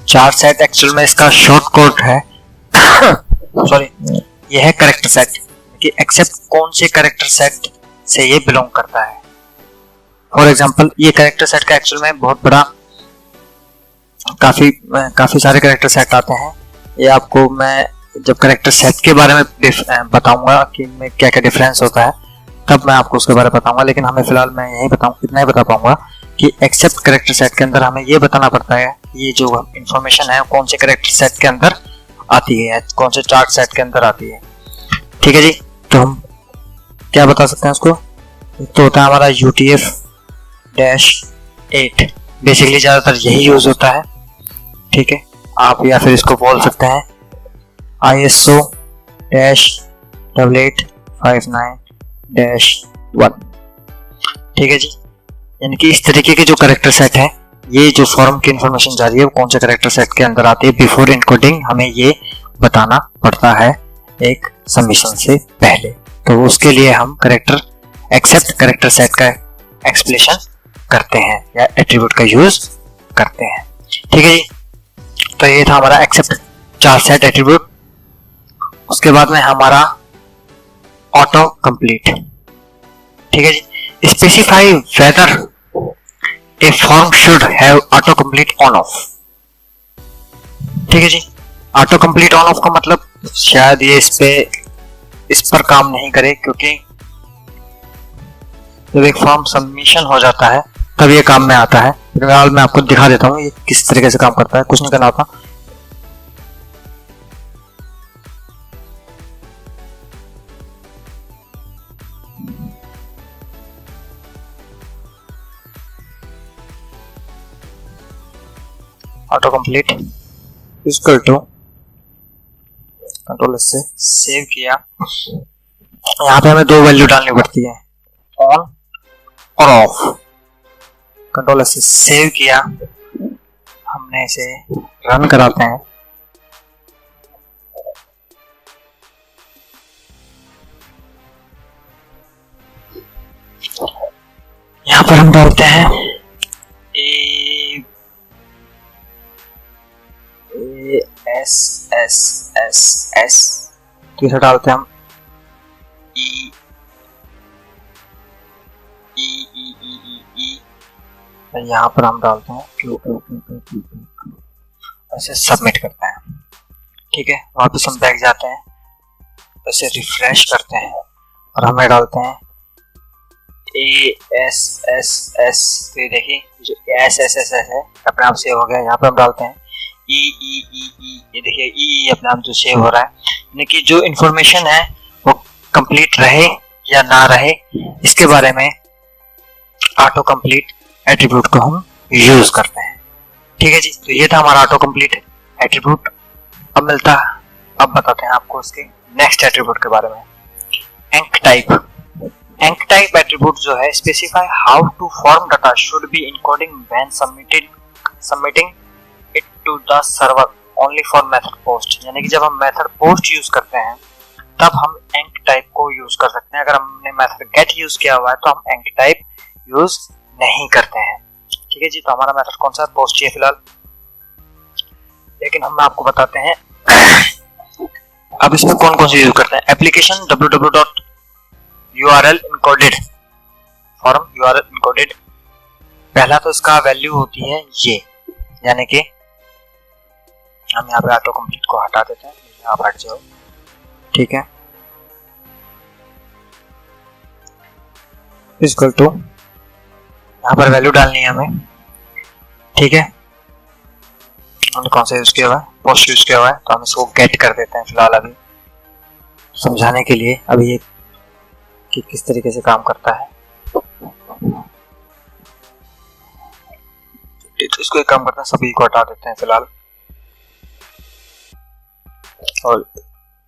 चार सेट। एक्चुअल में इसका शॉर्ट कोड है सॉरी, ये है कैरेक्टर सेट कि एक्सेप्ट कौन से कैरेक्टर सेट से ये बिलोंग करता है। फॉर एग्जांपल, ये कैरेक्टर सेट का एक्चुअल में बहुत बड़ा काफी सारे कैरेक्टर सेट आते हैं। ये आपको मैं जब कैरेक्टर सेट के बारे में बताऊंगा कि में क्या क्या डिफरेंस होता है, तब मैं आपको उसके बारे में बताऊंगा। लेकिन हमें फिलहाल मैं यही बताऊंगा, इतना ही बता पाऊंगा कि एक्सेप्ट कैरेक्टर सेट के अंदर हमें ये बताना पड़ता है ये जो इंफॉर्मेशन है कौन से कैरेक्टर सेट के अंदर आती है, कौन से चार्ट सेट के अंदर आती है। ठीक है जी, तो हम क्या बता सकते हैं उसको, तो होता है हमारा UTF-8। बेसिकली ज्यादातर यही यूज होता है। ठीक है, आप या फिर इसको बोल सकते हैं ISO-8859-1। ठीक है जी। यानी कि इस तरीके के जो कैरेक्टर सेट है, ये जो फॉर्म की इंफॉर्मेशन जा रही है वो कौन से कैरेक्टर सेट के अंदर आती है, बिफोर इनकोडिंग हमें ये बताना पड़ता है एक सबमिशन से पहले। तो उसके लिए हम एक्सेप्ट कैरेक्टर सेट का एक्सप्लेनेशन करते हैं या एट्रीब्यूट का यूज करते हैं। ठीक है जी। तो ये था हमारा एक्सेप्ट चार सेट एट्रीब्यूट। उसके बाद में हमारा ऑटो कंप्लीट। ठीक है जी। Specify whether a form should have autocomplete on off. ठीक है जी। ऑटो कंप्लीट ऑन ऑफ का मतलब शायद ये इस पर काम नहीं करे, क्योंकि जब एक फॉर्म सबमिशन हो जाता है तब ये काम में आता है। फिलहाल मैं आपको दिखा देता हूँ ये किस तरीके से काम करता है। कुछ नहीं करना होता, auto complete equal to control से सेव किया। यहाँ पे हमें दो वैल्यू डालनी पड़ती है, ऑन और ऑफ। कंट्रोल से सेव किया, हमने इसे रन कराते हैं। यहाँ पर हम डालते हैं एस तो इसे डालते हैं हम ई यहाँ पर हम डालते हैं क्यू ऐसे सबमिट करते हैं। ठीक है। वापस हम बैक जाते हैं, ऐसे रिफ्रेश करते हैं और हमें डालते हैं ASSS। तो ये देखिए जो SSS है अपने आप सेव हो गया। यहाँ पे हम डालते हैं E। ये देखिए E अपने आप जो सेव हो रहा है। यानी कि जो इन्फॉर्मेशन है वो कंप्लीट रहे या ना रहे, इसके बारे में ऑटो कंप्लीट एट्रीब्यूट को हम यूज करते हैं। ठीक है जी। तो ये था हमारा ऑटो कंप्लीट एट्रीब्यूट। अब बताते हैं आपको उसके नेक्स्ट एट्रीब्यूट के बारे में। एंक टाइप एट्रीब्यूट जो है specify how to form data should be encoding when submitting it to the server only for method post. यानी कि जब हम मेथड पोस्ट यूज करते हैं तब हम एंक टाइप को यूज कर सकते हैं। अगर हमने मेथड गेट यूज किया हुआ है तो हम एंक टाइप यूज नहीं करते हैं। ठीक है जी। तो हमारा मेथड कौन सा, पोस्ट है फिलहाल, लेकिन हम आपको बताते हैं अब इसमें कौन कौन से यूज करते हैं। Application www.url encoded form URL encoded। पहला तो इसका वैल्यू होती है ये, यानी कि हम यहाँ पे ऑटो कंप्लीट को हटा देते हैं, यहाँ हट जाओ। ठीक है। इक्वल टू यहाँ पर वैल्यू डालनी है हमें। ठीक है। हमने कौन सा यूज किया हुआ है, पोस्ट यूज किया हुआ है, तो हम इसको गेट कर देते हैं फिलहाल अभी समझाने के लिए अभी ये कि किस तरीके से काम करता है। तो इसको एक काम करते हैं, सभी को हटा देते हैं फिलहाल, और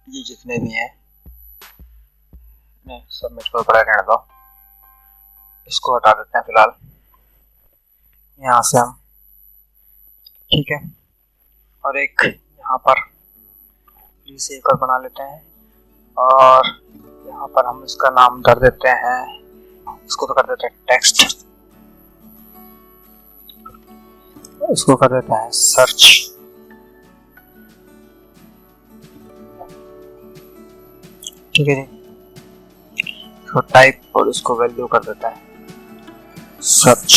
ये जितने भी हैं सबमिट पर पड़ा रहने दो, इसको हटा देते हैं फिलहाल यहाँ से हम। ठीक है। और एक यहाँ पर प्लीज एक और बना लेते हैं, और यहाँ पर हम इसका नाम कर देते हैं, इसको तो कर देते हैं टेक्स्ट, इसको कर देते हैं सर्च। ठीक है जी। इसको टाइप और इसको वैल्यू कर देता है सर्च।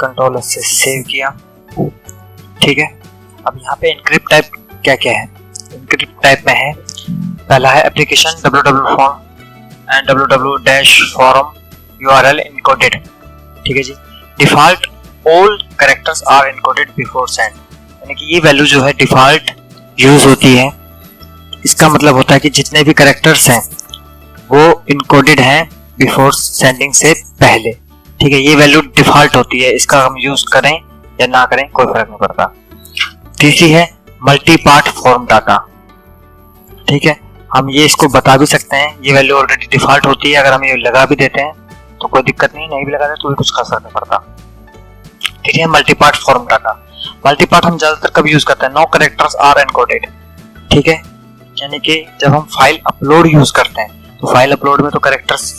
कंट्रोल से सेव किया। ठीक है। अब यहाँ पे इनक्रिप्ट टाइप क्या क्या है। इनक्रिप्ट टाइप में है, पहला है application www and www-forum URL encoded। ठीक है जी। Default all characters are encoded before send, यानी कि ये वैल्यू जो है डिफॉल्ट यूज होती है। इसका मतलब होता है कि जितने भी कैरेक्टर्स हैं वो इनकोडेड हैं बिफोर सेंडिंग से पहले। ठीक है। ये वैल्यू डिफॉल्ट होती है, इसका हम यूज करें या ना करें कोई फर्क नहीं पड़ता। तीसरी है मल्टी पार्ट फॉर्म डाटा। ठीक है, हम ये इसको बता भी सकते हैं, ये वैल्यू ऑलरेडी डिफॉल्ट होती है, अगर हम ये लगा भी देते हैं तो कोई दिक्कत नहीं भी लगाते तो भी कुछ खास फर्क नहीं पड़ता। ठीक है, multi part form data. Multi part हम ज्यादातर कब यूज करते हैं, नो कैरेक्टर्स आर एनकोडेड। ठीक है, यानी कि जब हम फाइल अपलोड यूज करते हैं तो फाइल अपलोड में तो कैरेक्टर्स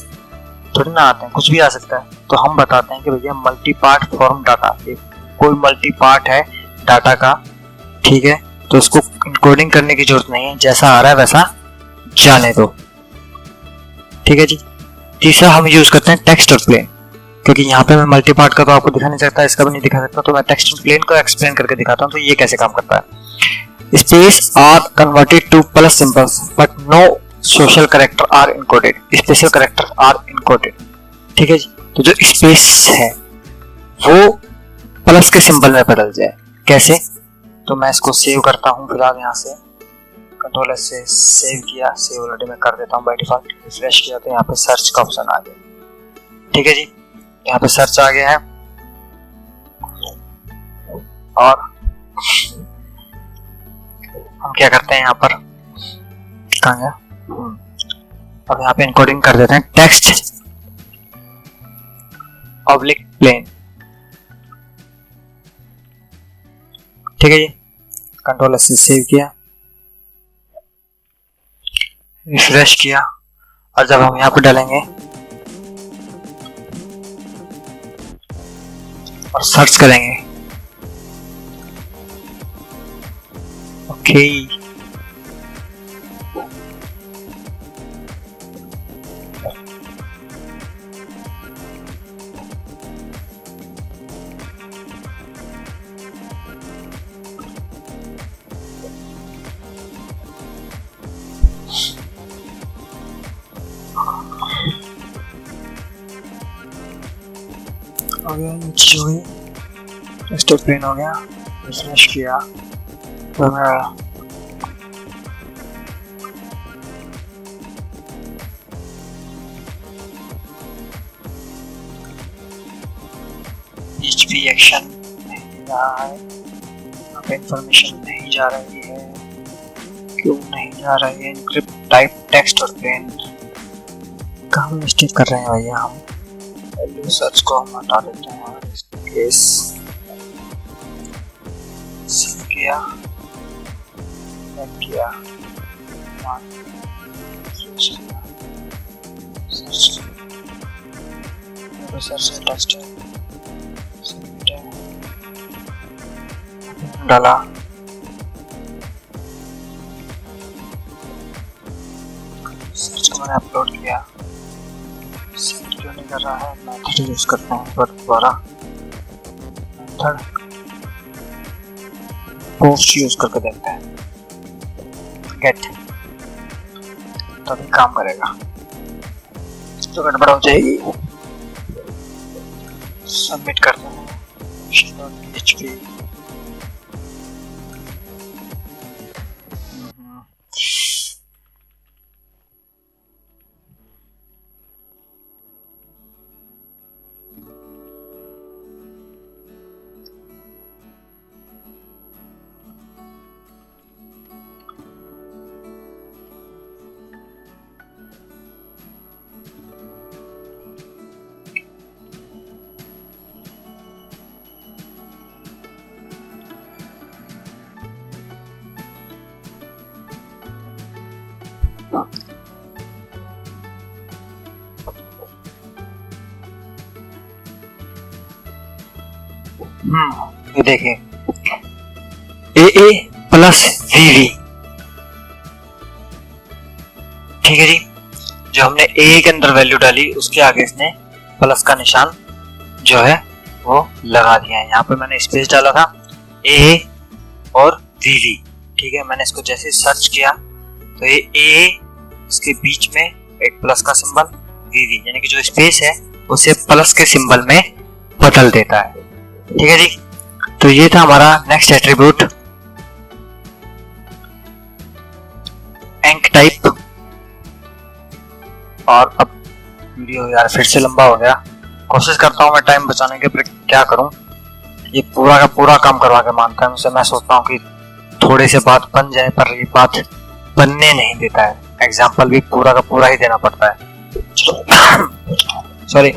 थोड़ी ना आते हैं, कुछ भी आ सकता है, तो हम बताते हैं कि भैया मल्टी पार्ट फॉर्म डाटा, कोई मल्टी पार्ट है डाटा का। ठीक है, तो उसको इनकोडिंग करने की जरूरत नहीं है, जैसा आ रहा है वैसा जाने दो। ठीक है जी। तीसरा हम यूज करते हैं टेक्स्ट और प्लेन, क्योंकि यहाँ पे मैं मल्टी पार्ट का तो आपको दिखा नहीं सकता, इसका भी नहीं दिखा सकता, तो मैं टेक्स्ट और प्लेन को एक्सप्लेन करके दिखाता हूँ तो ये कैसे काम करता है। Space are converted to plus symbols but no social character are encoded, special character are encoded. ठीक है जी, तो जो स्पेस है वो प्लस के सिंबल में बदल जाए, कैसे? तो मैं इसको सेव करता हूँ फिलहाल, यहाँ से कंट्रोल एस से सेव किया, सेव ऑलरेडी मैं कर देता हूँ बाय डिफॉल्ट। रिफ्रेश किया तो यहाँ पे सर्च का ऑप्शन आ गया। ठीक है जी, यहाँ पे सर्च आ गया है और हम क्या करते हैं यहाँ पर, कहाँ गया, अब यहाँ पे इनकोडिंग कर देते हैं टेक्स्ट ऑब्लिक प्लेन। ठीक है जी, कंट्रोल एस से सेव किया, रिफ्रेश किया, और जब हम यहाँ पे डालेंगे और सर्च करेंगे, ओके, हो गया, ये चीज हो गई, टेक्स्ट और प्लेन हो गया, रिफ्रेश किया तो मेरा PHP एक्शन नहीं जा रहा है, यहाँ पे इंफॉर्मेशन नहीं जा रही है, क्यों नहीं जा रही है? इनक्रिप्ट टाइप टेक्स्ट और प्लेन, कहाँ मिस्टेक कर रहे हैं भैया हम? वैल्यू सर्च को हम हटा देते हैं, केस सेव किया, किया, सर्च टेक्स्ट डाला, सर्च को मैंने अपलोड किया, सेट क्यों नहीं कर रहा है? मेथड यूज करते हैं पर दोबारा, मेथड पोस्ट यूज करके देखते हैं, गेट, तभी काम करेगा, तो गड़बड़ हो जाएगी। सबमिट करते हैं, PHP ये देखिए AA प्लस VV। ठीक है जी, जो हमने AA के अंदर वैल्यू डाली उसके आगे इसने प्लस का निशान जो है वो लगा दिया है। यहाँ पे मैंने स्पेस डाला था AA और VV। ठीक है, मैंने इसको जैसे सर्च किया तो ये AA, इसके बीच में एक प्लस का सिंबल, VV यानी कि जो स्पेस है उसे प्लस के सिंबल में बदल देता है। ठीक है जी, तो ये था हमारा नेक्स्ट एट्रीब्यूट एंक टाइप। और अब वीडियो यार फिर से लंबा हो गया, कोशिश करता हूँ मैं टाइम बचाने के, पर क्या करूँ, ये पूरा का पूरा काम करवा के मानता है उनसे। मैं सोचता हूँ कि थोड़े से बात बन जाए, पर ये बात बनने नहीं देता है। एग्जाम्पल भी पूरा का पूरा ही देना पड़ता है। सॉरी,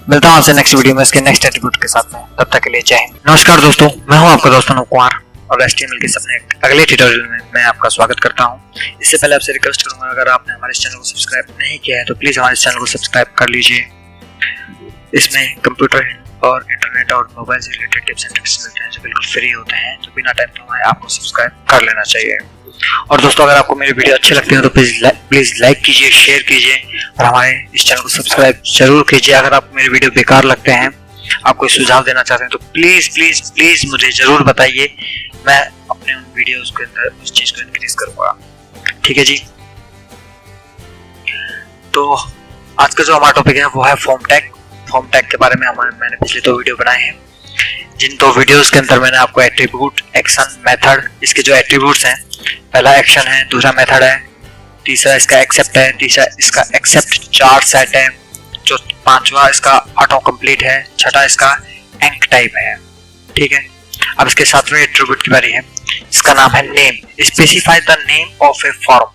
मिलता हूँ आपसे नेक्स्ट वीडियो में इसके नेक्स्ट एट्रीब्यूट के साथ में। तब तक के लिए जय हिंद। नमस्कार दोस्तों, मैं हूँ आपका दोस्त अनूप कुमार और HTML के अपने अगले ट्यूटोरियल में मैं आपका स्वागत करता हूँ। इससे पहले आपसे रिक्वेस्ट करूंगा, अगर आपने हमारे चैनल को सब्सक्राइब नहीं किया है तो प्लीज हमारे चैनल को सब्सक्राइब कर लीजिए। इसमें कंप्यूटर और इंटरनेट और मोबाइल से रिलेटेड टिप्स एंड ट्रिक्स मिलते हैं जो बिल्कुल फ्री होते हैं, तो बिना टाइम गंवाए आपको सब्सक्राइब कर लेना चाहिए। और दोस्तों, अगर आपको मेरी वीडियो अच्छी लगती है तो प्लीज लाइक कीजिए, शेयर कीजिए और हमारे इस चैनल को सब्सक्राइब जरूर कीजिए। अगर आपको मेरे वीडियो बेकार लगते हैं, आप कोई सुझाव देना चाहते हैं तो प्लीज प्लीज प्लीज मुझे जरूर बताइए। मैं अपने उन वीडियोस के अंदर उस चीज को इंक्रीज करूंगा। ठीक है जी। तो आज का जो हमारा टॉपिक है वो है फॉर्म टैग। फॉर्म टैग के बारे में मैंने पिछले 2 वीडियो बनाए हैं। जिन 2 वीडियोस के अंदर मैंने आपको एट्रीब्यूट, एक्शन, मेथड, इसके जो एट्रीब्यूट्स हैं, पहला एक्शन है, दूसरा मेथड है, तीसरा इसका एक्सेप्ट है, तीसरा इसका एक्सेप्ट चार सेट है, जो 5वां इसका ऑटो कंप्लीट है, 6ठा इसका एंक टाइप है। ठीक है। अब इसके 7वें एट्रीब्यूट की बारी है। इसका नाम है name. Specify the name of A form.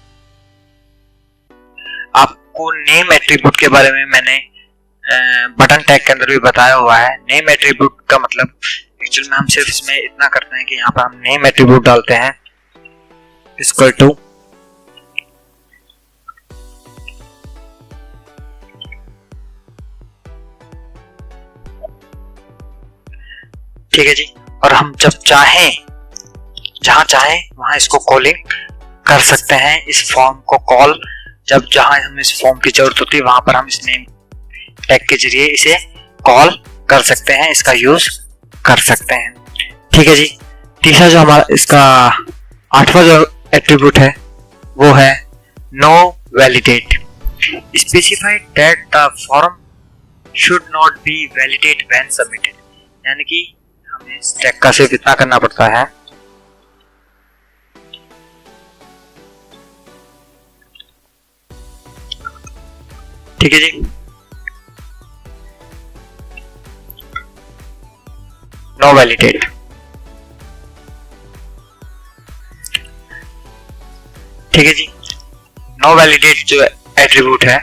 आपको नेम एट्रीब्यूट के बारे में मैंने बटन टैग के अंदर भी बताया हुआ है। नेम एट्रीब्यूट का मतलब एक्चुअल में हम सिर्फ इसमें इतना करते हैं कि यहाँ पर हम नेम एट्रीब्यूट डालते हैं इक्वल टू ठीक है जी। और हम जब चाहें, जहां चाहें वहां इसको कॉलिंग कर सकते हैं। इस फॉर्म को कॉल जब जहां हम इस फॉर्म की जरूरत होती है वहां पर हम इस नेम टैग के जरिए इसे कॉल कर सकते हैं, इसका यूज कर सकते हैं। ठीक है जी। तीसरा जो हमारा इसका 8वां जो एट्रीब्यूट है वो है no validate. Specify that the form should not be validate when submitted. यानी कि हमें इस टैग का सिर्फ इतना करना पड़ता है ठीक है जी। No validate. ठीक है जी। नो वैलिडेट जो एट्रीब्यूट है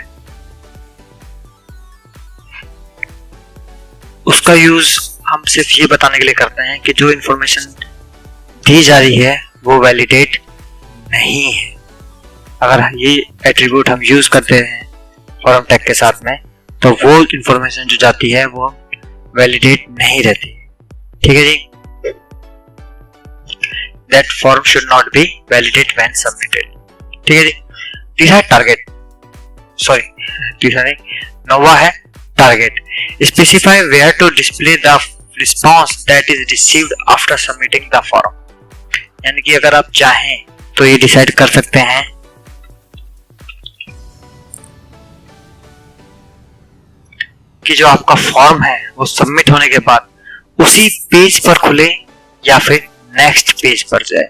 उसका यूज हम सिर्फ ये बताने के लिए करते हैं कि जो इंफॉर्मेशन दी जा रही है वो वैलिडेट नहीं है। अगर ये एट्रीब्यूट हम यूज करते हैं फॉर्म टैग के साथ में तो वो इंफॉर्मेशन जो जाती है वो वैलिडेट नहीं रहती। ठीक है जी। That form should not be validate when submitted। ठीक है जी। तीसरा टारगेट, सॉरी तीसरा नहीं, 9वां है target. Specify where to display the response that is received after submitting the form. यानी कि अगर आप चाहें तो ये डिसाइड कर सकते हैं कि जो आपका फॉर्म है वो सबमिट होने के बाद उसी पेज पर खुले या फिर नेक्स्ट पेज पर जाए।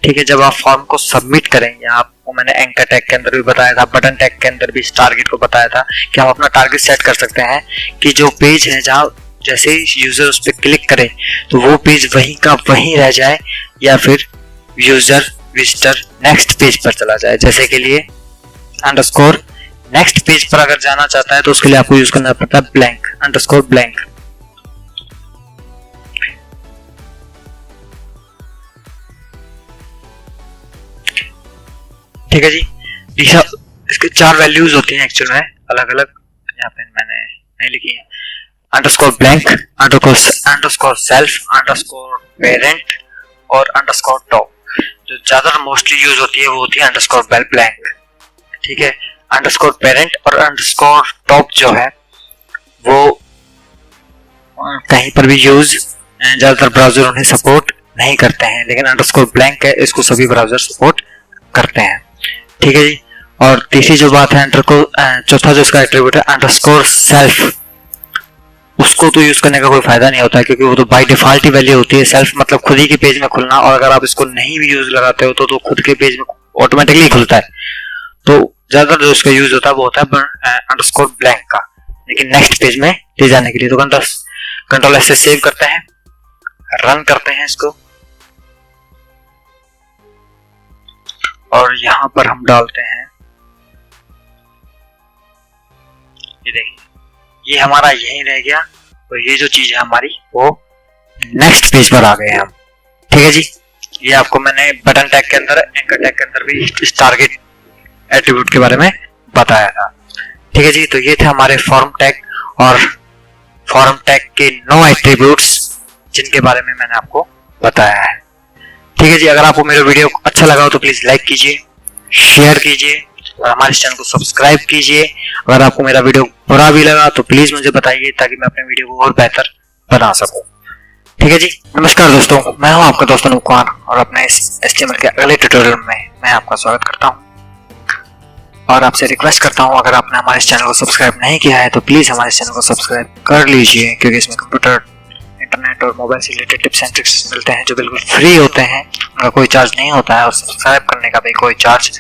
ठीक है। जब आप फॉर्म को सबमिट करेंगे, आपको मैंने एंकर टैग के अंदर भी बताया था, बटन टैग के अंदर भी इस टारगेट को बताया था कि हम अपना टारगेट सेट कर सकते हैं कि जो पेज है जहां जैसे ही यूजर उस पर क्लिक करे तो वो पेज वहीं का वहीं रह जाए या फिर यूजर विजिटर नेक्स्ट पेज पर चला जाए। जैसे के लिए अंडरस्कोर नेक्स्ट पेज पर अगर जाना चाहता है तो उसके लिए आपको यूज करना पड़ता है ब्लैंक, अंडरस्कोर ब्लैंक। ठीक है जी। इसके 4 वैल्यूज होती हैं एक्चुअल में अलग अलग, यहाँ पे मैंने नहीं लिखी है। Underscore blank, underscore self, underscore parent और अंडरस्कोर टॉप। जो ज्यादा मोस्टली यूज होती है वो होती है अंडरस्कोर ब्लैंक। ठीक है। अंडरस्कोर पेरेंट और अंडरस्कोर टॉप जो है वो कहीं पर भी यूज ज्यादातर ब्राउजर उन्हें सपोर्ट नहीं करते हैं, लेकिन अंडरस्कोर ब्लैंक है इसको सभी ब्राउजर सपोर्ट करते हैं। ठीक है जी। और तीसरी जो बात है चौथा जो इसका एट्रीब्यूट है अंडरस्कोर सेल्फ, उसको तो यूज करने का कोई फायदा नहीं होता है क्योंकि वो तो बाय डिफॉल्ट ही वैल्यू होती है। सेल्फ मतलब खुद ही के पेज में खुलना, और अगर आप इसको नहीं भी यूज लगाते हो तो खुद के पेज में ऑटोमेटिकली खुलता है। तो ज्यादातर जो इसका यूज होता है वो होता है अंडरस्कोर ब्लैंक का, लेकिन नेक्स्ट पेज में ले जाने के लिए। तो कंट्रोल एस से सेव करते हैं, रन करते हैं इसको, और यहां पर हम डालते हैं, ये देखिए ये हमारा यही रह गया। तो ये जो चीज है हमारी वो नेक्स्ट पेज पर आ गए हम। ठीक है जी, ये आपको मैंने बटन टैग के अंदर, एंकर टैग के अंदर भी इस टारगेट एट्रीब्यूट के बारे में बताया था। ठीक है जी, तो ये थे हमारे फॉर्म टैग और फॉर्म टैग के 9 एट्रीब्यूट्स जिनके बारे में मैंने आपको बताया है। ठीक है जी, अगर आपको मेरा वीडियो अच्छा लगा हो तो प्लीज लाइक कीजिए, शेयर कीजिए और हमारे चैनल को सब्सक्राइब कीजिए। अगर आपको मेरा वीडियो बुरा भी लगा तो प्लीज मुझे बताइए ताकि मैं अपने वीडियो को और बेहतर बना सकूं। ठीक है जी, नमस्कार दोस्तों, मैं हूं आपका दोस्त अनूप कुमार और अपने इस HTML के अगले ट्यूटोरियल में मैं आपका स्वागत करता हूं और आपसे रिक्वेस्ट करता हूं, अगर आपने हमारे चैनल को सब्सक्राइब नहीं किया है तो प्लीज हमारे चैनल को सब्सक्राइब कर लीजिए, क्योंकि इसमें कंप्यूटर, इंटरनेट और मोबाइल से रिलेटेड टिप्स एंड ट्रिक्स मिलते हैं जो बिल्कुल फ्री होते हैं, उनका कोई चार्ज नहीं होता है और सब्सक्राइब करने का भी कोई चार्ज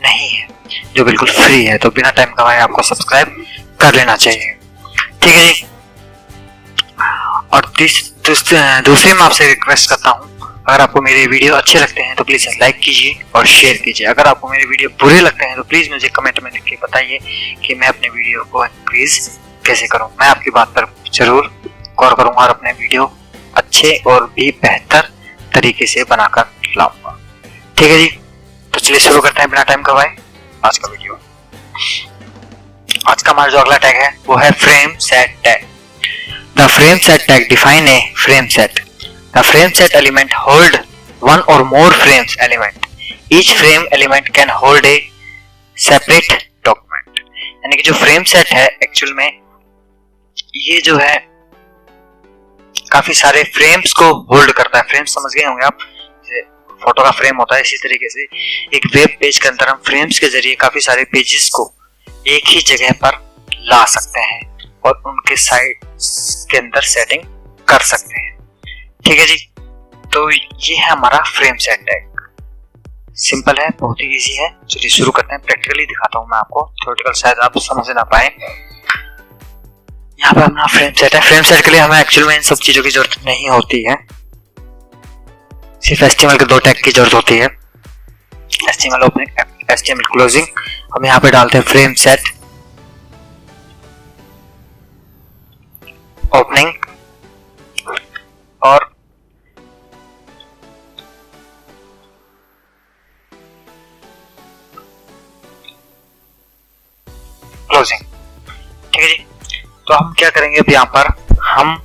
नहीं है, जो बिल्कुल फ्री है। तो बिना टाइम गवाए आपको सब्सक्राइब कर लेना चाहिए। ठीक है जी, और दूसरी मैं आपसे रिक्वेस्ट करता हूँ, अगर आपको मेरे वीडियो अच्छे लगते हैं तो प्लीज लाइक कीजिए और शेयर कीजिए। अगर आपको मेरे वीडियो बुरे लगते हैं तो प्लीज मुझे कमेंट में लिख के बताइए कि मैं अपने वीडियो को इंक्रीज कैसे करूँ। मैं आपकी बात पर जरूर गौर करूंगा और अपने वीडियो अच्छे और भी बेहतर तरीके से बनाकर लाऊंगा। ठीक है जी, तो चलिए शुरू करते हैं बिना टाइम गवाए आज का वीडियो। आज का हमारा जो अगला टैग है वो है frame set tag. The frame set tag define a frame set. The frame set element hold one or more frames element. Each frame element can hold a separate document. यानी कि जो फ्रेम सेट है actual में ये जो है काफी सारे फ्रेम्स को होल्ड करता है। फ्रेम्स समझ गए होंगे आप, जैसे फोटो का फ्रेम होता है, इसी तरीके से एक वेब पेज के अंदर हम फ्रेम्स के जरिए काफी सारे पेजेस को एक ही जगह पर ला सकते हैं और उनके साइड के अंदर सेटिंग कर सकते हैं। ठीक है जी, तो ये है हमारा फ्रेम सेट टैग। सिंपल है, बहुत ही इजी है। चलिए शुरू करते हैं, प्रैक्टिकली दिखाता हूं मैं आपको, थ्योरेटिकल शायद आप समझ ना पाए। यहाँ पे हमारा फ्रेम सेट है। फ्रेम सेट के लिए हमें एक्चुअल में इन सब चीजों की जरूरत नहीं होती है, सिर्फ HTML के 2 टैग की जरूरत होती है, HTML ओपनिंग, HTML क्लोजिंग। हम यहाँ पे डालते हैं फ्रेम सेट ओपनिंग और क्लोजिंग। ठीक है जी, तो हम क्या करेंगे, अब यहाँ पर हम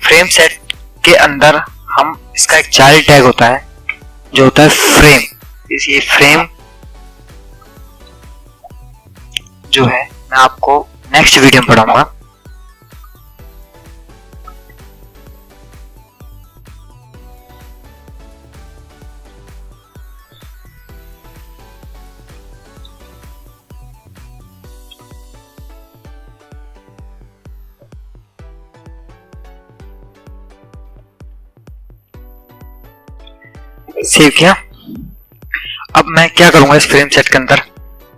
फ्रेम सेट के अंदर हम इसका एक चाइल्ड टैग होता है जो होता है फ्रेम। ये फ्रेम जो है मैं आपको नेक्स्ट वीडियो में पढ़ाऊंगा। सेव किया। अब मैं क्या करूंगा, इस फ्रेम सेट के अंदर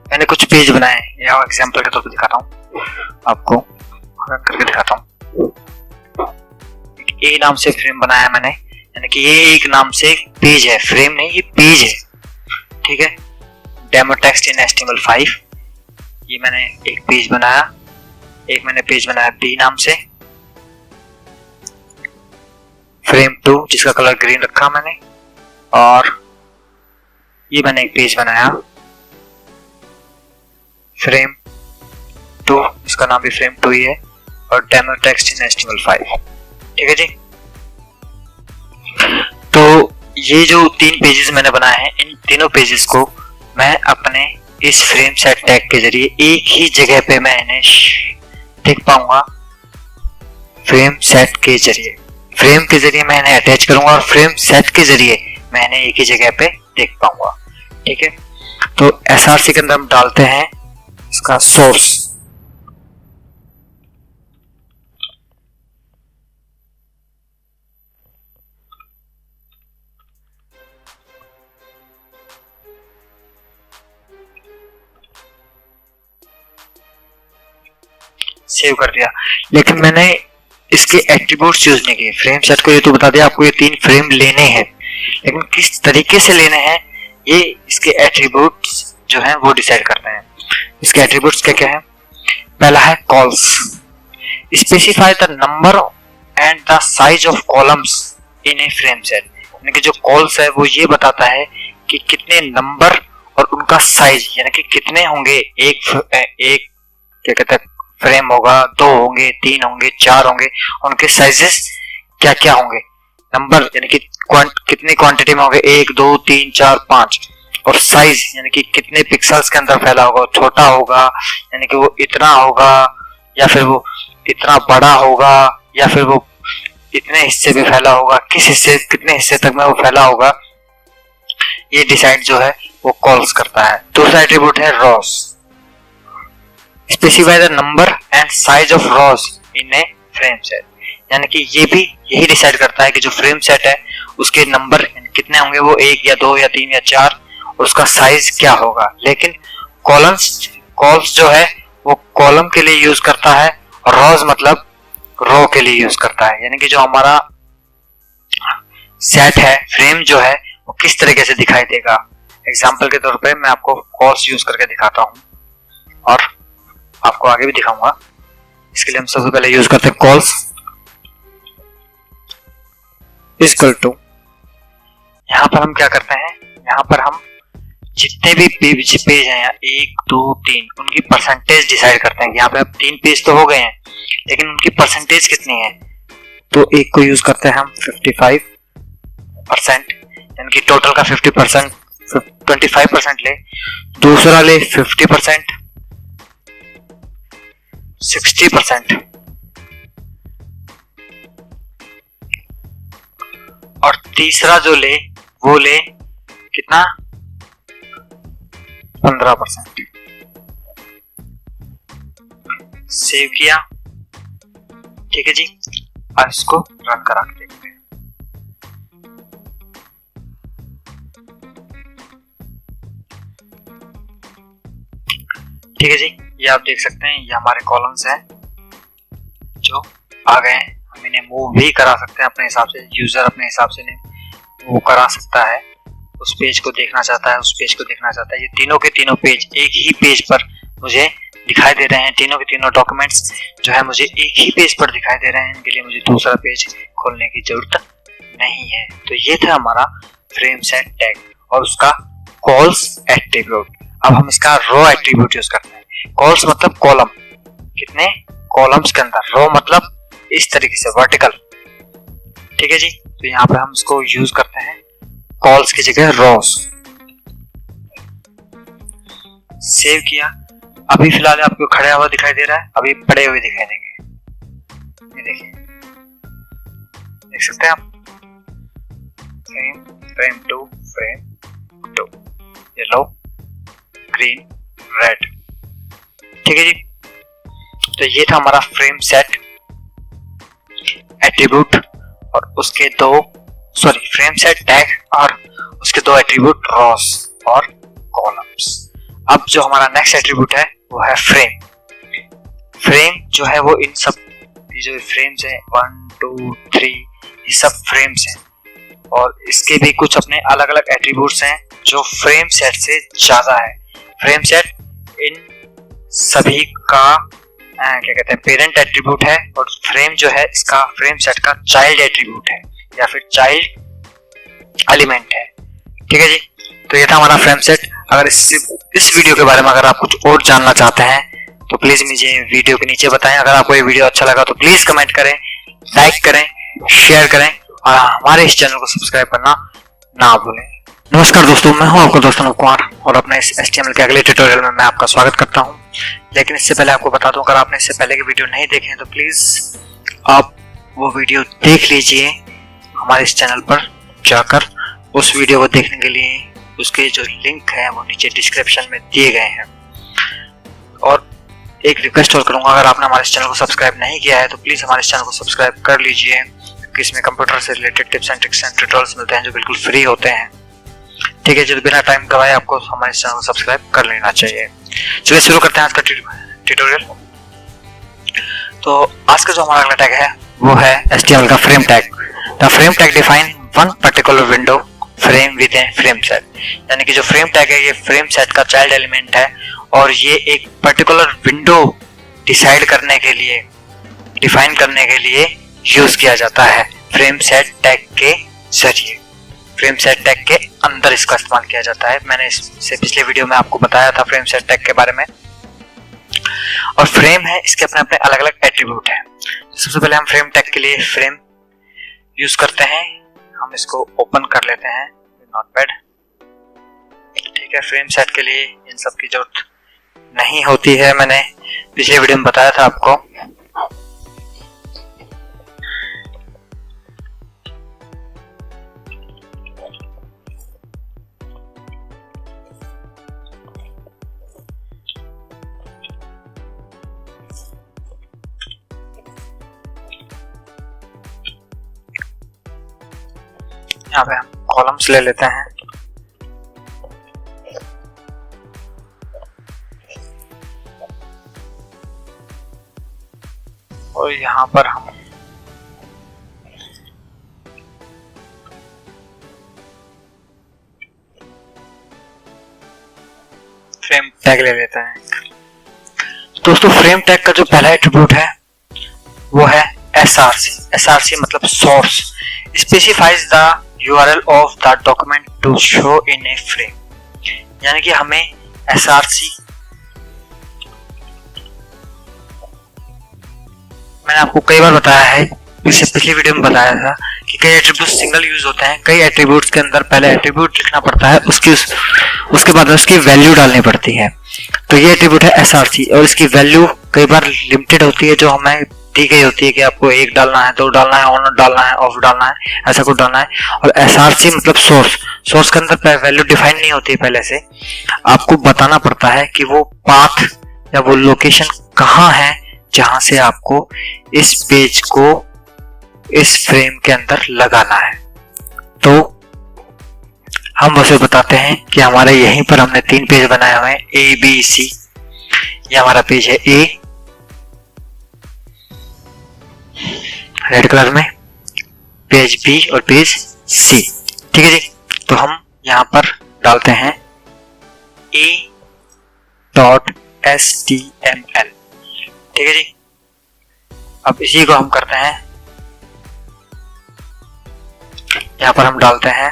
मैंने कुछ पेज बनाए हैं, या एग्जांपल के तौर पे दिखाता हूं आपको, रन करके दिखाता हूं। ए नाम से फ्रेम बनाया मैंने, यानी कि ये एक नाम से पेज है, फ्रेम नहीं, ये पेज है। ठीक है, डेमो टेक्स्ट इन HTML5, ये मैंने एक पेज बनाया। एक मैंने पेज बनाया बी नाम से, फ्रेम 2 जिसका कलर ग्रीन रखा मैंने, और ये मैंने एक पेज बनाया फ्रेम 2, इसका नाम भी फ्रेम 2 ही है, और डेमो टेक्स्ट इन HTML5। ठीक है जी, तो ये जो 3 पेजेस मैंने बनाए हैं, इन तीनों पेजेस को मैं अपने इस फ्रेम सेट टैग के जरिए एक ही जगह पे मैं इन्हें देख पाऊंगा। फ्रेम सेट के जरिए, फ्रेम के जरिए मैं इन्हें अटैच करूंगा और फ्रेम सेट के जरिए मैंने एक ही जगह पे देख पाऊंगा। ठीक है, तो SRC के अंदर हम डालते हैं इसका सोर्स। सेव कर दिया, लेकिन मैंने इसके एट्रीब्यूट्स यूज नहीं किए। फ्रेम सेट को ये तो बता दिया आपको ये 3 फ्रेम लेने हैं, लेकिन किस तरीके से लेने हैं ये इसके एट्रीब्यूट्स जो हैं वो डिसाइड करते हैं। इसके एट्रीब्यूट्स क्या क्या है? पहला है calls, specify the number and the size of columns in a frame set. यानी कि जो कॉल्स है वो ये बताता है कि कितने नंबर और उनका साइज, यानी कि कितने होंगे, एक क्या कहते हैं फ्रेम होगा, 2 होंगे, 3 होंगे, 4 होंगे, उनके साइजेस क्या क्या होंगे, नंबर यानी कि कितनी क्वांटिटी में होंगे, 1 2 3 4 5, और साइज यानी कि कितने पिक्सल्स के अंदर फैला होगा, छोटा होगा यानी कि वो इतना होगा, या फिर वो इतना बड़ा होगा, या फिर वो इतने हिस्से में फैला होगा, किस हिस्से कितने हिस्से तक में वो फैला होगा, ये डिसाइड जो है वो कॉल्स करता है। दूसरा एट्रीब्यूट है Ross, specify the number and size of Ross in a frame set. यानी कि ये भी यही डिसाइड करता है कि जो फ्रेम सेट है उसके नंबर कितने होंगे, वो 1 या 2 या 3 या 4, और उसका साइज क्या होगा। लेकिन कॉल्स जो है वो कॉलम के लिए यूज करता है, और रॉज मतलब रो के लिए यूज करता है। यानी कि जो हमारा सेट है, फ्रेम जो है वो किस तरीके से दिखाई देगा। एग्जाम्पल के तौर पे मैं आपको कॉल्स यूज करके दिखाता हूँ और आपको आगे भी दिखाऊंगा। इसके लिए हम सबसे पहले यूज करते हैं कॉल्स इक्वल टू, यहाँ पर हम क्या करते हैं, यहाँ पर हम जितने भी पेज हैं 1 2 3 उनकी परसेंटेज डिसाइड करते हैं। यहाँ पे अब 3 पेज तो हो गए हैं, लेकिन उनकी परसेंटेज कितनी है, तो एक को यूज करते हैं हम 55%, यानी कि टोटल का 50% 25% ले, दूसरा ले 50%, 60%, और तीसरा जो ले वो ले कितना, 15%। सेव किया, ठीक है जी। अब इसको रन करा के देखते हैं। ठीक है जी, ये आप देख सकते हैं, ये हमारे कॉलम्स हैं जो आ गए हैं। हम इन्हें मूव भी करा सकते हैं अपने हिसाब से, यूजर अपने हिसाब से इन्हें मूव करा सकता है। उस पेज को देखना चाहता है, उस पेज को देखना चाहता है। ये तीनों के तीनों पेज एक ही पेज पर मुझे दिखाई दे रहे हैं। तीनों के तीनों डॉक्यूमेंट्स जो है मुझे एक ही पेज पर दिखाई दे रहे हैं। इनके लिए मुझे दूसरा पेज खोलने की जरूरत नहीं है। तो ये था हमारा फ्रेम सेट टैग और उसका कॉल्स एट्रीब्यूट। अब हम इसका रो एट्रीब्यूट यूज करते हैं। कॉल्स मतलब कॉलम, कितने कॉलम्स के अंदर, रो मतलब इस तरीके से वर्टिकल। ठीक है जी, तो यहाँ पे हम इसको यूज करते हैं कॉल्स की जगह रोज। सेव किया, अभी फिलहाल आपको खड़ा हुआ दिखाई दे रहा है, अभी पड़े हुए दिखाई देंगे। ये देखिए, देख सकते हैं आप, frame 2 frame 2, yellow green red. ठीक है जी, तो ये था हमारा फ्रेम सेट एट्रीब्यूट और उसके फ्रेम सेट टैग और उसके 2 एट्रीब्यूट रॉस और कॉलम्स। अब जो हमारा नेक्स्ट एट्रीब्यूट है वो है फ्रेम। फ्रेम जो है वो इन सब जो फ्रेम्स हैं 1 2 3 ये सब फ्रेम्स हैं और इसके भी कुछ अपने अलग अलग एट्रीब्यूट्स हैं जो फ्रेम सेट से ज्यादा है। फ्रेम सेट इन सभी का क्या कहते हैं पेरेंट एट्रीब्यूट है और फ्रेम जो है इसका फ्रेम सेट का चाइल्ड एट्रीब्यूट है या फिर चाइल्ड एलिमेंट है। ठीक है जी, तो ये था हमारा फ्रेम सेट। अगर इस वीडियो के बारे में अगर आप कुछ और जानना चाहते हैं तो प्लीज मुझे वीडियो के नीचे बताएं। अगर आपको ये वीडियो अच्छा लगा तो प्लीज कमेंट करें, लाइक करें, शेयर करें और हमारे इस चैनल को सब्सक्राइब करना ना भूलें। नमस्कार दोस्तों, मैं हूं आपका दोस्त अनुप कुमार और अपने इस HTML के अगले ट्यूटोरियल में मैं आपका स्वागत करता हूं। लेकिन इससे पहले आपको बता दूं, अगर आपने इससे पहले के वीडियो नहीं देखे हैं तो प्लीज आप वो वीडियो देख लीजिए हमारे इस चैनल पर जाकर। उस वीडियो को देखने के लिए उसके जो लिंक है वो नीचे डिस्क्रिप्शन में दिए गए हैं। और एक रिक्वेस्ट और करूंगा, अगर आपने हमारे इस चैनल को सब्सक्राइब नहीं किया है तो प्लीज हमारे इस चैनल को सब्सक्राइब कर लीजिए, क्योंकि इसमें कंप्यूटर से related tips and tricks and tutorials मिलते हैं जो बिल्कुल फ्री होते हैं। ठीक है, जो बिना टाइम गवाए आपको हमारे चैनल को सब्सक्राइब कर लेना चाहिए। चलिए शुरू करते हैं आज का ट्यूटोरियल। तो आज का जो हमारा अगला टैग है वो है HTML का frame tag. The frame tag define one particular window frame with a frame set, यानी कि जो फ्रेम टैग है ये फ्रेम सेट का चाइल्ड एलिमेंट है और ये एक पर्टिकुलर विंडो डिसाइड करने के लिए, डिफाइन करने के लिए यूज किया जाता है फ्रेम सेट टैग के जरिए। फ्रेम सेट टैग के अंदर इसका इस्तेमाल किया जाता है। मैंने इससे पिछले वीडियो में आपको बताया था फ्रेम सेट टैग के बारे में। और फ्रेम है, इसके अपने अपने अलग अलग एट्रीब्यूट हैं। सबसे पहले हम फ्रेम टैग के लिए फ्रेम यूज करते हैं। हम इसको ओपन कर लेते हैं नोटपैड, ठीक है। फ्रेम सेट के लिए इन सब की जरूरत नहीं होती है, मैंने पिछले वीडियो में बताया था आपको। यहाँ पे हम कॉलम्स ले लेते हैं और यहाँ पर हम फ्रेम टैग ले लेते हैं। दोस्तों फ्रेम टैग का जो पहला एट्रीब्यूट है वो है SRC। SRC मतलब source, specifies the URL of the document to show in a frame, यानी कि हमें SRC, मैंने आपको कई बार बताया है, इससे पिछली वीडियो में बताया था कि कई एट्रीब्यूट सिंगल यूज होते हैं। कई एट्रीब्यूट्स के अंदर पहले एट्रीब्यूट लिखना पड़ता है, उसके बाद उसकी वैल्यू डालनी पड़ती है। तो ये एट्रीब्यूट है SRC और इसकी वैल्यू कई बार लिमिटेड होती है, जो हमें दी गई होती है कि आपको 1 डालना है, 2 डालना है, ऑन डालना है, ऑफ डालना है, ऐसा कुछ डालना है। और SRC मतलब सोर्स के अंदर वैल्यू डिफाइन नहीं होती है पहले से, आपको बताना पड़ता है कि वो पाथ या वो लोकेशन कहाँ है जहां से आपको इस पेज को इस फ्रेम के अंदर लगाना है। तो हम उसे बताते हैं कि हमारे यहीं पर हमने 3 पेज बनाए हुए हैं, ABC। ये हमारा पेज है A रेड कलर में, पेज B और पेज C, ठीक है जी। तो हम यहाँ पर डालते हैं A.html, ठीक है जी। अब इसी को हम करते हैं, यहाँ पर हम डालते हैं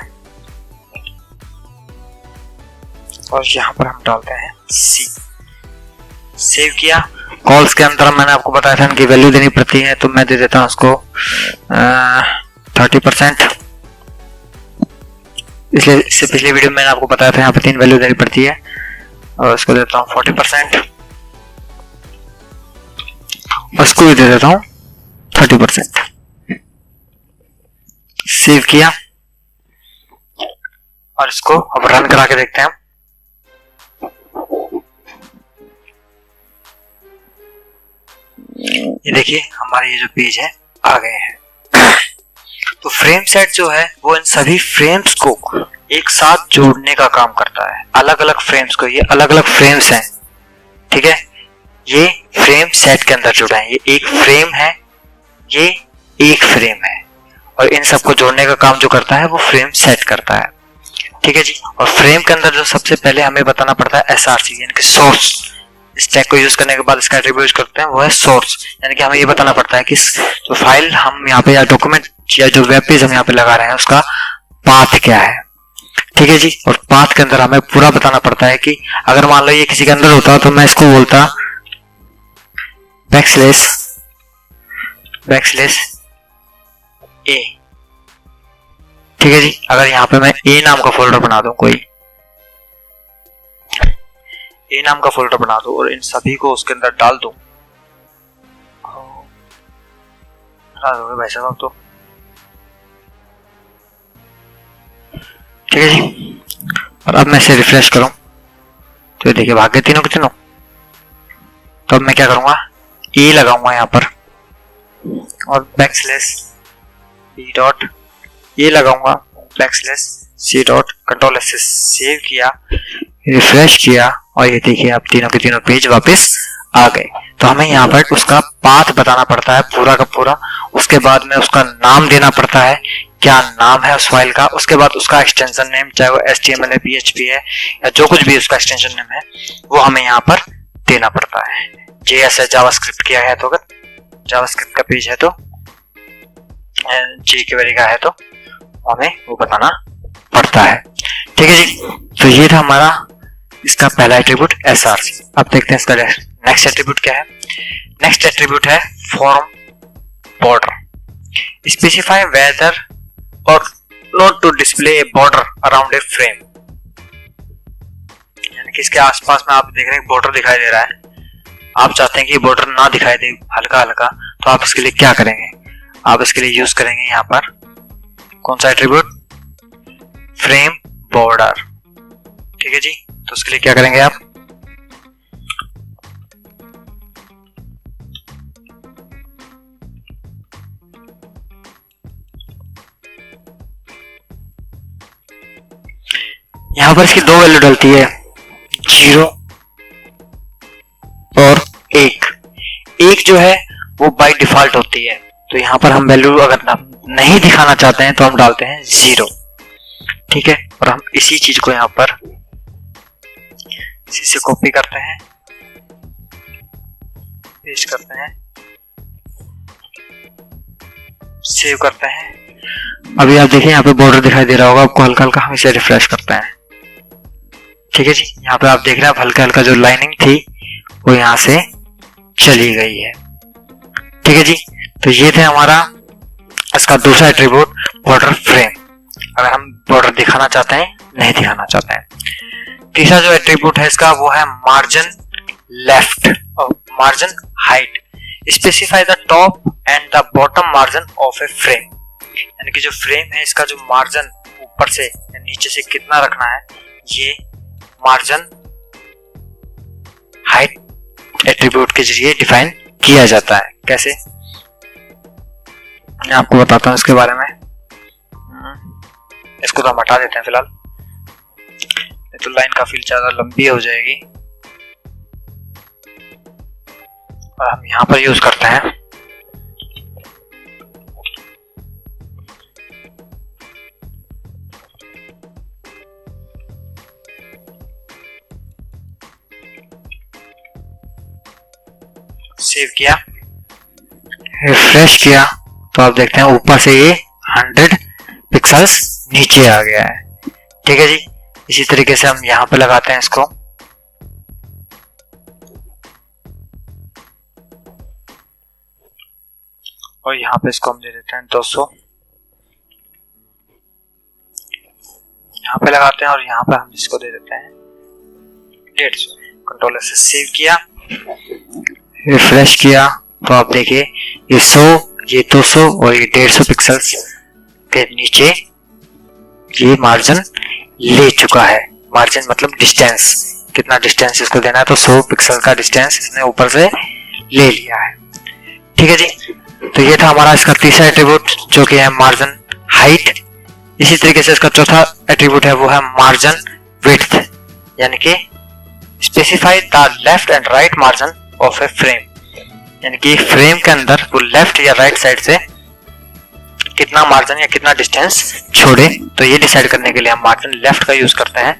और यहाँ पर हम डालते हैं C। सेव किया। कॉल्स के अंदर मैंने आपको बताया था इनकी वैल्यू देनी पड़ती है, तो मैं दे देता हूँ उसको 30%। इसलिए इससे पिछले वीडियो में मैंने आपको बताया था यहाँ पे 3 वैल्यू देनी पड़ती है और इसको देता हूँ 40% और इसको भी दे देता हूँ 30%। सेव किया और इसको अब रन करा के देखते हैं। ये देखिए हमारे ये जो पेज है आ गए हैं। तो फ्रेम सेट जो है वो इन सभी फ्रेम्स को एक साथ जोड़ने का काम करता है, अलग अलग फ्रेम्स को। ये अलग अलग फ्रेम्स हैं, ठीक है। ये फ्रेम सेट के अंदर जुड़ा है, ये एक फ्रेम है, ये एक फ्रेम है और इन सबको जोड़ने का काम जो करता है वो फ्रेम सेट करता है, ठीक है जी। और फ्रेम के अंदर जो सबसे पहले हमें बताना पड़ता है SRC, यानी कि सोर्स। इस टैग को यूज करने के बाद इसका एट्रीब्यूट करते हैं वो है सोर्स, यानी कि हमें ये बताना पड़ता है कि जो फाइल हम यहाँ पे या डॉक्यूमेंट या जो वेब पेज हम यहाँ पे लगा रहे हैं उसका पाथ क्या है, ठीक है जी। और पाथ के अंदर हमें पूरा बताना पड़ता है कि अगर मान लो ये किसी के अंदर होता तो मैं इसको बोलता बैकस्लैश A, ठीक है जी। अगर यहाँ पे मैं A नाम का फोल्डर बना दूं, कोई A नाम का फोल्डर बना दूं और इन सभी को उसके अंदर डाल दूं, भाई साहब तो ठीक है जी। और अब मैं इसे रिफ्रेश करूं तो ये देखिए भाग गए तीनों के तीनों। तो अब मैं क्या करूंगा, A लगाऊंगा यहाँ पर और \C ये लगाऊंगा \C कंट्रोल S से सेव किया, रिफ्रेश किया और ये देखिए आप तीनों के तीनों पेज वापस आ गए। तो हमें यहाँ पर उसका पाथ बताना पड़ता है पूरा का पूरा, उसके बाद में उसका नाम देना पड़ता है, क्या नाम है उस फाइल का, उसके बाद उसका एक्सटेंशन नेम, चाहे वो HTML है, PHP है या जो कुछ भी उसका एक्सटेंशन नेम है वो हमें यहाँ पर देना पड़ता है। JS है, जावास्क्रिप्ट किया है तो अगर जावास्क्रिप्ट का पेज है तो, jQuery का है तो हमें वो बताना पड़ता है। ठीक है जी, तो ये था हमारा इसका पहला एट्रीब्यूट SRC। अब देखते हैं इसका नेक्स्ट एट्रीब्यूट क्या है। नेक्स्ट एट्रीब्यूट है form border. Specify whether or not to display a border around a frame, यानी कि इसके आसपास में आप देख रहे हैं बॉर्डर दिखाई दे रहा है, आप चाहते हैं कि बॉर्डर ना दिखाई दे हल्का हल्का, तो आप इसके लिए क्या करेंगे, आप इसके लिए यूज करेंगे यहाँ पर कौन सा एट्रीब्यूट, फ्रेम बॉर्डर। ठीक है जी, तो उसके लिए क्या करेंगे आप, यहां पर इसकी दो वैल्यू डलती है, 0 और 1। 1 जो है वो बाय डिफॉल्ट होती है, तो यहां पर हम वैल्यू अगर नहीं दिखाना चाहते हैं तो हम डालते हैं 0। ठीक है, और हम इसी चीज को यहां पर इसी से कॉपी करते हैं, पेस्ट करते हैं, सेव करते हैं। अभी आप देखिए यहाँ पे बॉर्डर दिखाई दे रहा होगा आपको हल्का हल्का, हम इसे रिफ्रेश करते हैं। ठीक है जी, यहाँ पे आप देख रहे हैं हल्का हल्का जो लाइनिंग थी वो यहाँ से चली गई है। ठीक है जी, तो ये थे हमारा इसका दूसरा एट्रीब्यूट बॉर्डर फ्रेम, अगर हम बॉर्डर दिखाना चाहते हैं नहीं दिखाना चाहते हैं। तीसरा जो एट्रीब्यूट है इसका वो है मार्जिन लेफ्ट और margin height. Specify the top and the bottom margin of A frame, यानी कि जो फ्रेम है इसका जो मार्जिन ऊपर से या नीचे से कितना रखना है, ये मार्जिन हाइट एट्रीब्यूट के जरिए डिफाइन किया जाता है। कैसे, मैं आपको बताता हूं इसके बारे में। इसको तो हम हटा देते हैं फिलहाल, तो लाइन काफी ज्यादा लंबी हो जाएगी, और हम यहां पर यूज करते हैं सेव किया, रिफ्रेश किया, तो आप देखते हैं ऊपर से ये 100 पिक्सल्स नीचे आ गया है। ठीक है जी, इसी तरीके से हम यहां पे लगाते हैं इसको, और यहां पे इसको हम दे देते हैं 200, यहां पे लगाते हैं, और यहां पे हम इसको दे देते हैं 150। कंट्रोल से सेव किया, रिफ्रेश किया, तो आप देखिए ये 100, ये 200 और ये 150 पिक्सल्स के नीचे ये मार्जिन ले चुका है। मार्जिन मतलब डिस्टेंस, कितना डिस्टेंस इसको देना है, तो 100 पिक्सल का डिस्टेंस इसने ऊपर से ले लिया है। ठीक है जी, तो ये था हमारा इसका तीसरा एट्रीब्यूट जो कि है मार्जिन हाइट। इसी तरीके से इसका चौथा एट्रीब्यूट है वो है मार्जिन विड्थ, यानी कि specify the left and right margin of A frame, यानी कि फ्रेम के अंदर वो लेफ्ट या राइट साइड से कितना मार्जिन या कितना डिस्टेंस छोड़े, तो ये डिसाइड करने के लिए हम मार्जिन लेफ्ट का यूज करते हैं।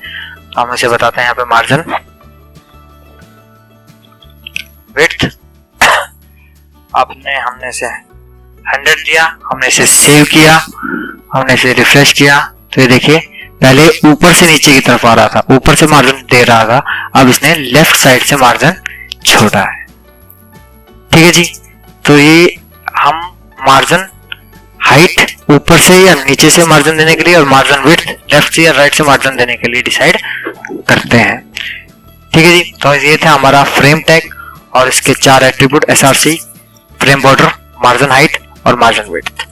तो हम इसे बताते हैं यहाँ पे मार्जिन विड्थ, हमने इसे 100 दिया, हमने इसे सेव किया, हमने इसे रिफ्रेश किया, तो ये देखिए पहले ऊपर से नीचे की तरफ आ रहा था, ऊपर से मार्जिन दे रहा था, अब इसने लेफ्ट साइड से मार्जिन छोड़ा है। ठीक है जी, तो ये हम मार्जिन हाइट ऊपर से या नीचे से मार्जिन देने के लिए और मार्जिन विड्थ लेफ्ट से या राइट से मार्जिन देने के लिए डिसाइड करते हैं। ठीक है जी, तो ये था हमारा फ्रेम टैग और इसके 4 attribute SRC, frame border, margin height और मार्जिन विड्थ।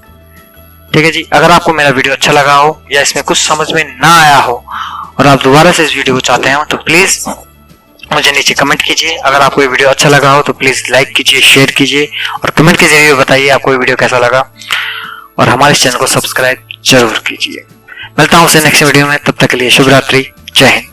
ठीक है जी, अगर आपको मेरा वीडियो अच्छा लगा हो या इसमें कुछ समझ में ना आया हो और आप दोबारा से इस वीडियो को चाहते हो तो प्लीज मुझे नीचे कमेंट कीजिए। अगर आपको ये वीडियो अच्छा लगा हो तो प्लीज लाइक कीजिए, शेयर कीजिए और कमेंट के जरिए बताइए आपको ये वीडियो कैसा लगा, और हमारे चैनल को सब्सक्राइब जरूर कीजिए। मिलता हूं आपसे नेक्स्ट वीडियो में, तब तक के लिए शुभ रात्रि, जय हिंद।